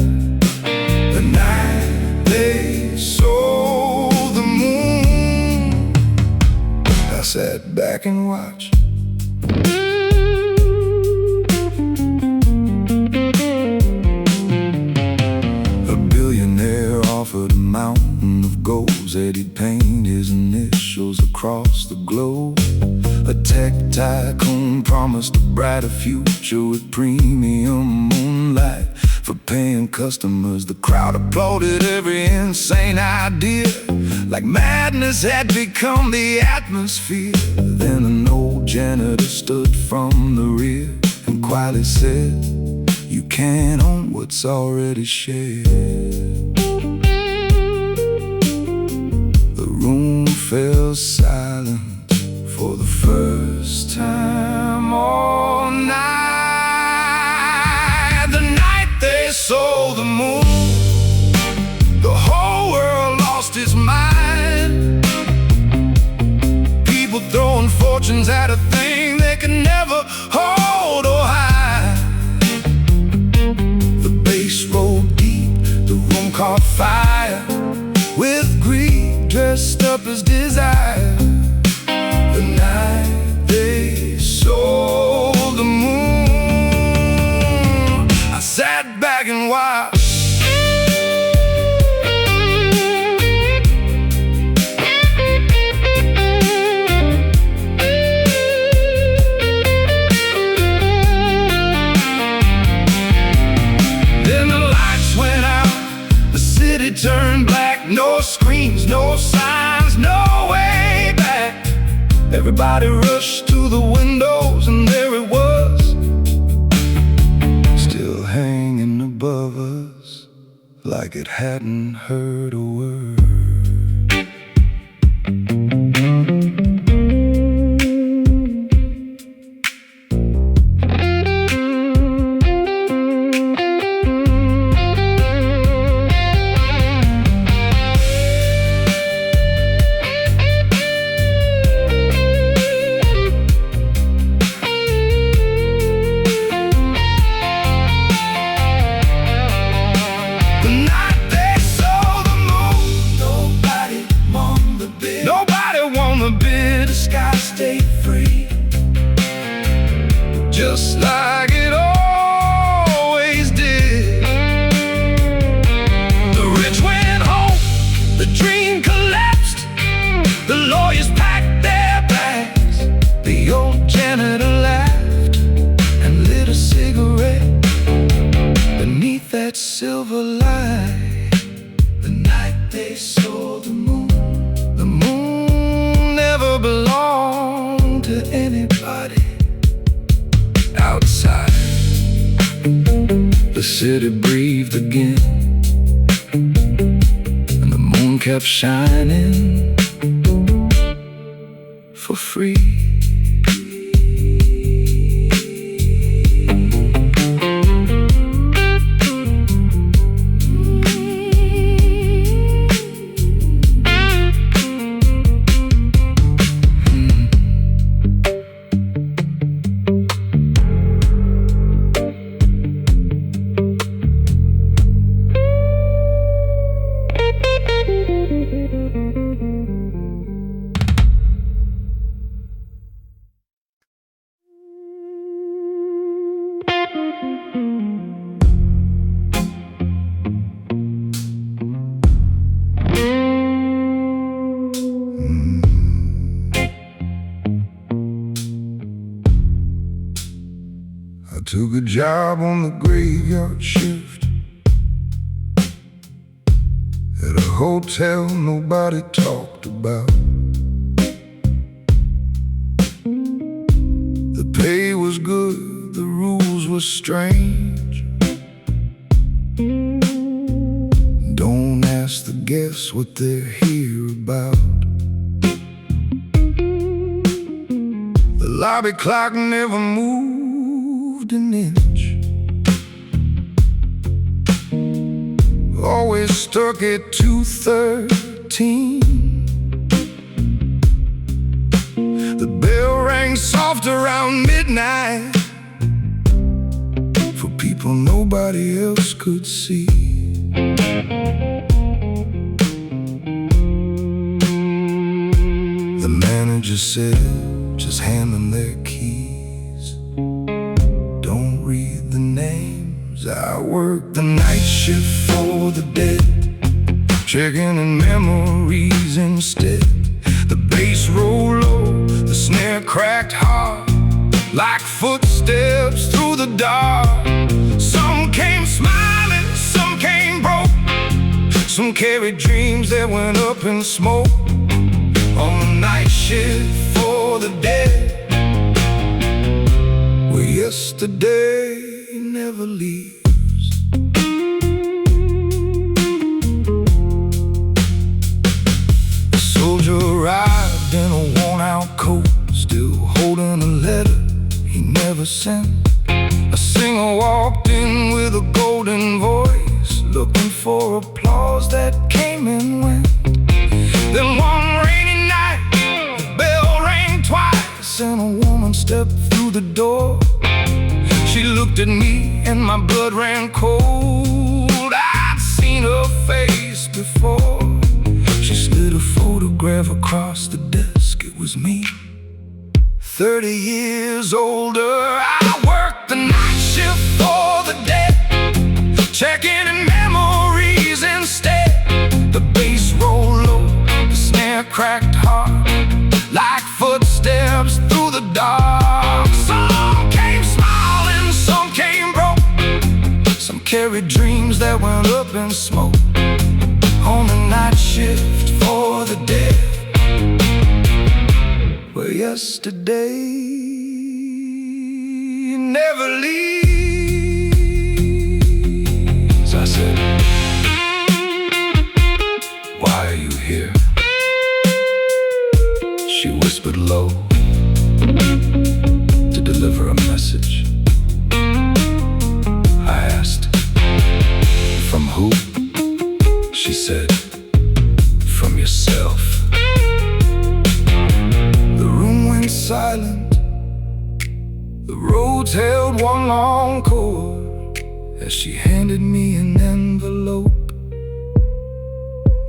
The night they sold the moon, I sat back and watched. Offered a mountain of gold, said he'd paint his initials across the globe. A tech tycoon promised a brighter future with premium moonlight for paying customers. The crowd applauded every insane idea, like madness had become the atmosphere. Then an old janitor stood from the rear and quietly said, "You can't own what's already shared." The room fell silent for the first time all night. The night they sold the moon, the whole world lost its mind. People throwing fortunes at a thing they could never hold or hide. The bass rolled deep, the room caught fire, with greed dressed up as desire. The night they sold the moon, I sat back and watched. Then the lights went out, the city turned black. No screams, no signs, no way back. Everybody rushed to the windows, and there it was, still hanging above us, like it hadn't heard a word. sky. The night they sold the moon. The moon never belonged to anybody. Outside, the city breathed again, and the moon kept shining for free. I took a job on the graveyard shift at a hotel nobody talked about. The pay was good, the rules were strange. Don't ask the guests what they're here about. The lobby clock never moved an inch, always stuck at 2:13. The bell rang soft around midnight for people nobody else could see. The manager said, just hand them their keys. Don't read the names. I work the night shift for the dead, checking in memories instead. The bass rolled low, the snare cracked hard, like footsteps through the dark. Some came smiling, some came broke, some carried dreams that went up in smoke. On the night shift for the dead, where yesterday never leaves. A soldier arrived in a worn-out coat, still holding a letter he never sent. A singer walked in with a golden voice, looking for applause that came and went. Then one rainy night, the bell rang twice, and a woman stepped through the door. She looked at me and my blood ran cold. I'd seen her face before. She slid a photograph across the desk. It was me, 30 years older. I worked the night shift for the dead, checking in memories instead. The bass rolled low, the snare cracked hard, like footsteps through the dark. Some came smiling, some came broke, some carried dreams that went up in smoke. On the night shift for the dead, where yesterday never leaves. I said, why are you here? She whispered low, to deliver a message. I asked, from who? She said, from yourself. The room went silent. The roads held one long chord as she handed me an envelope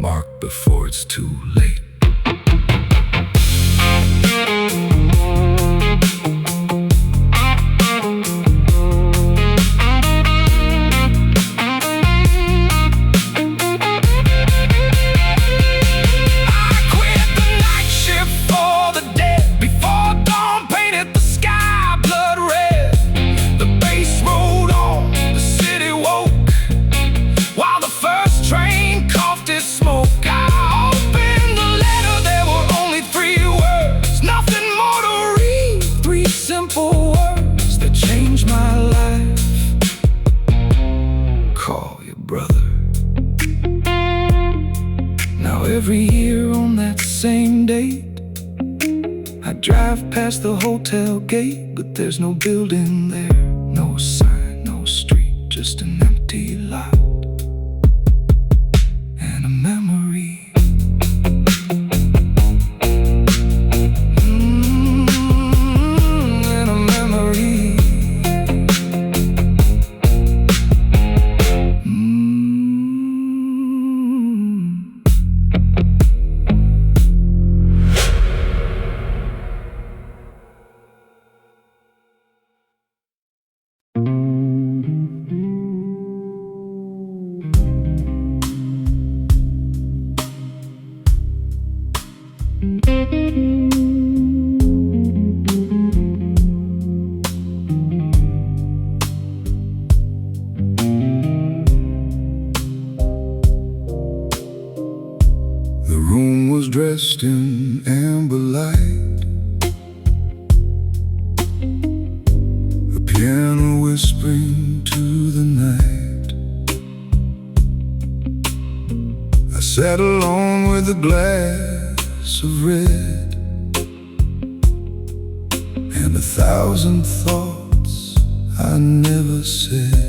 marked before it's too late. While the every year on that same date, I drive past the hotel gate, but there's no building there. No sign, no street, just an empty lot and a memory. And a memory. The room was dressed in amber light, a piano whispering to the night. I sat alone with a glass of red and 1,000 thoughts I never said.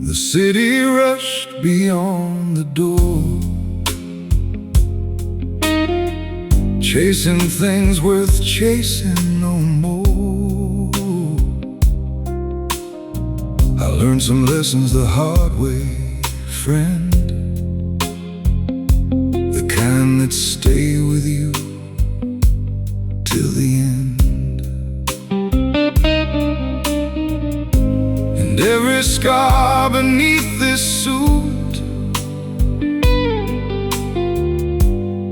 The city rushed beyond the door, chasing things worth chasing no more. I learned some lessons the hard way, friend, the kind that stay with you till the end. And every scar beneath this suit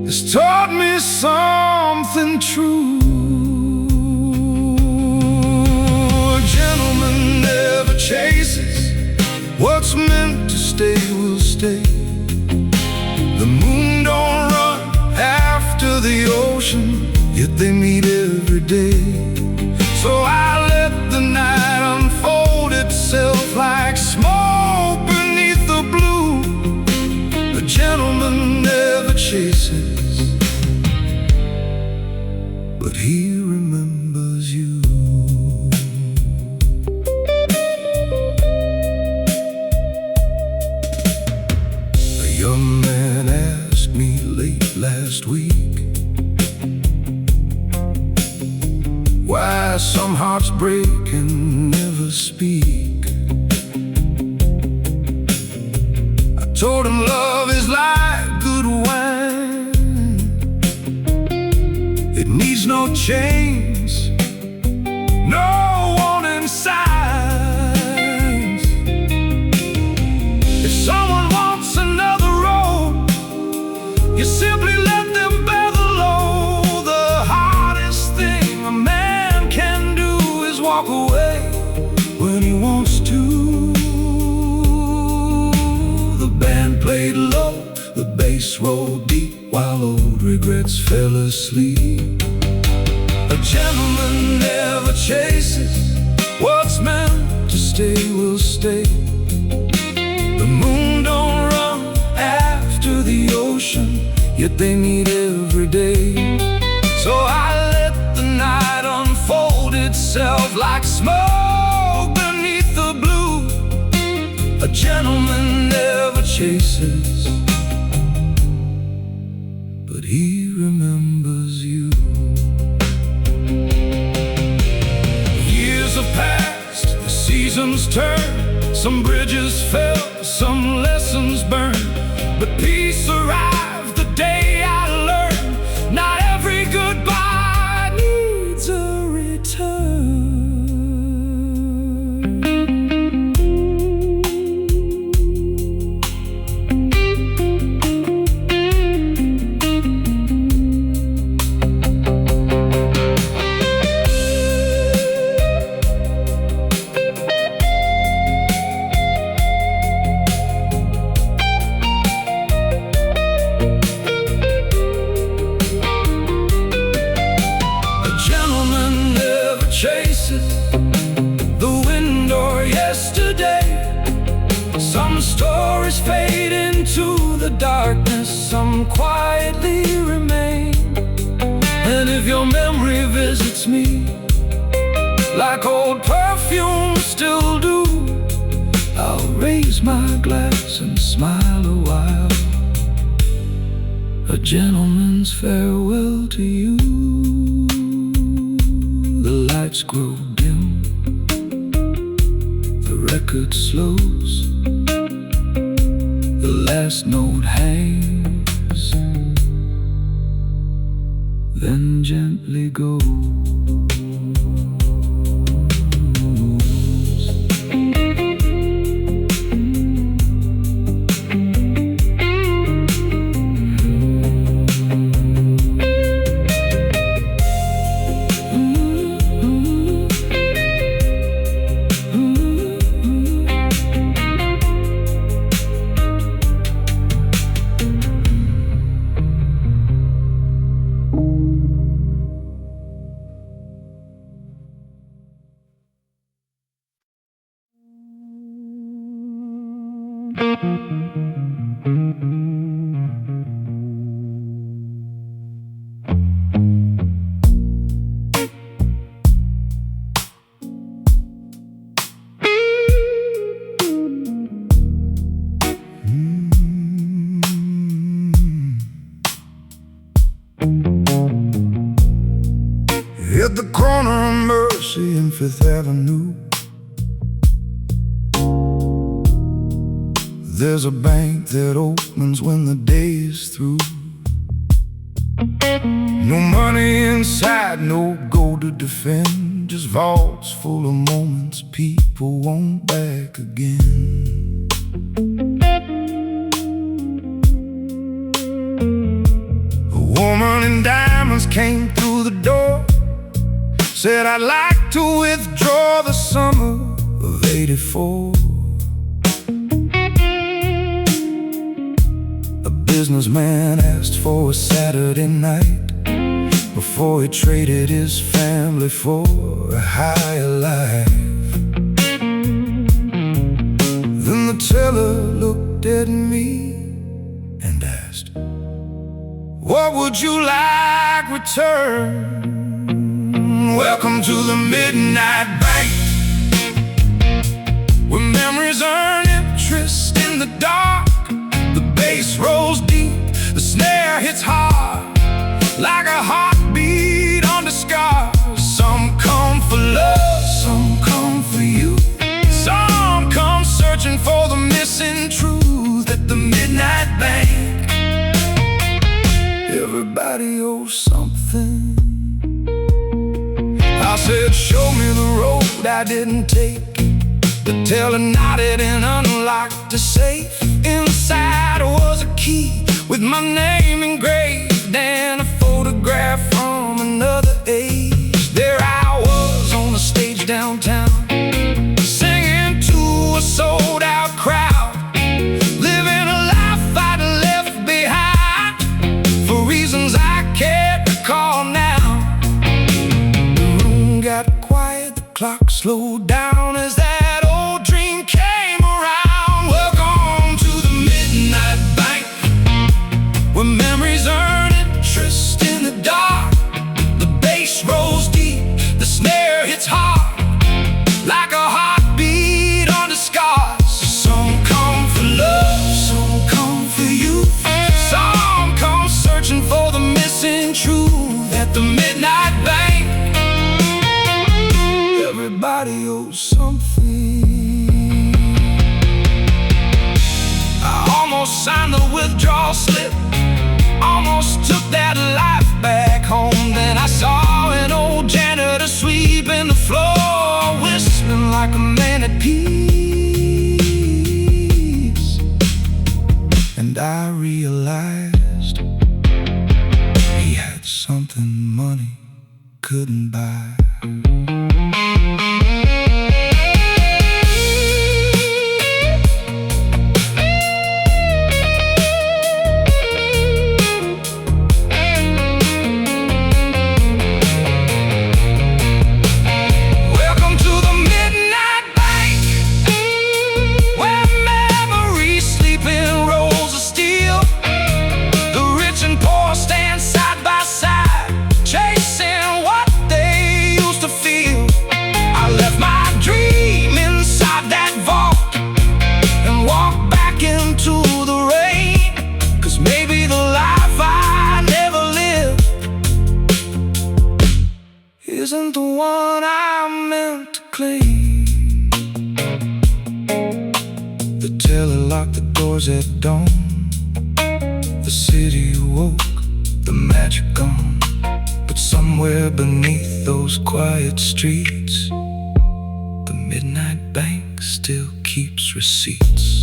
has taught me something true. A gentleman never chases, what's meant to stay will stay. The moon don't run after the ocean, yet they meet every day. So I let the night unfold itself like smoke beneath the blue. A gentleman never chases, but he remembers you. A young man asked me late last week why some hearts break and never speak. I told him love is like good wine, it needs no chains, no warning signs. If someone wants another road, you simply let them bear the load. The hardest thing a man can do is walk away when he wants to. The band played low, the bass rolled deep, while old regrets fell asleep. A gentleman never chases, what's meant to stay will stay. The moon don't run after the ocean, yet they meet every day. So I let the night unfold itself like smoke beneath the blue. A gentleman never chases, but he remembers you. Years have passed, the seasons turn, some bridges fell, some lessons burned, but peace arrived the day I learned not every goodbye needs a return. Chase it, the wind or yesterday. Some stories fade the darkness, some quietly remain. And if your memory visits me, like old perfume still do, I'll raise my glass and smile a while, a gentleman's farewell to you. The lights grow dim, the record slows, the last note hangs, then gently goes. At the corner of Mercy and Fifth Avenue, there's a bank that opens when the day is through. No money inside, no gold to defend, just vaults full of moments people want back again. A woman in diamonds came through the door, said, I'd like to withdraw the summer of '84. A businessman asked for a Saturday night before he traded his family for a higher life. Then the teller looked at me and asked, what would you like return? Welcome to the Midnight Bank, where memories earn interest in the dark. The bass rolls deep, the snare hits hard, like a heartbeat on the scars. Some come for love, some come for you, some come searching for the missing truth. At the Midnight Bank, everybody owes something. I said, show me the road I didn't take. The teller nodded and unlocked the safe. Inside was a key with my name engraved and a photograph from another age. There I was on the stage downtown, singing to a sold-out crowd, living a life I'd left behind for reasons I can't recall now. Got quiet, the clock slowed down as that old dream came around. Welcome to the Midnight Bank, where memories earn interest in the dark. The bass rolls deep, the snare hits hard, like a heartbeat on the scars. Some come for love, some come for you, some come searching for the missing truth. At the Midnight Bank, everybody owes something. I almost signed the withdrawal slip, almost took that life back home. Then I saw an old janitor sweeping the floor, whistling like a man at peace. And I realized he had something money couldn't buy. tell her lock the doors at dawn. The city woke, the magic gone. But somewhere beneath those quiet streets, the midnight bank still keeps receipts.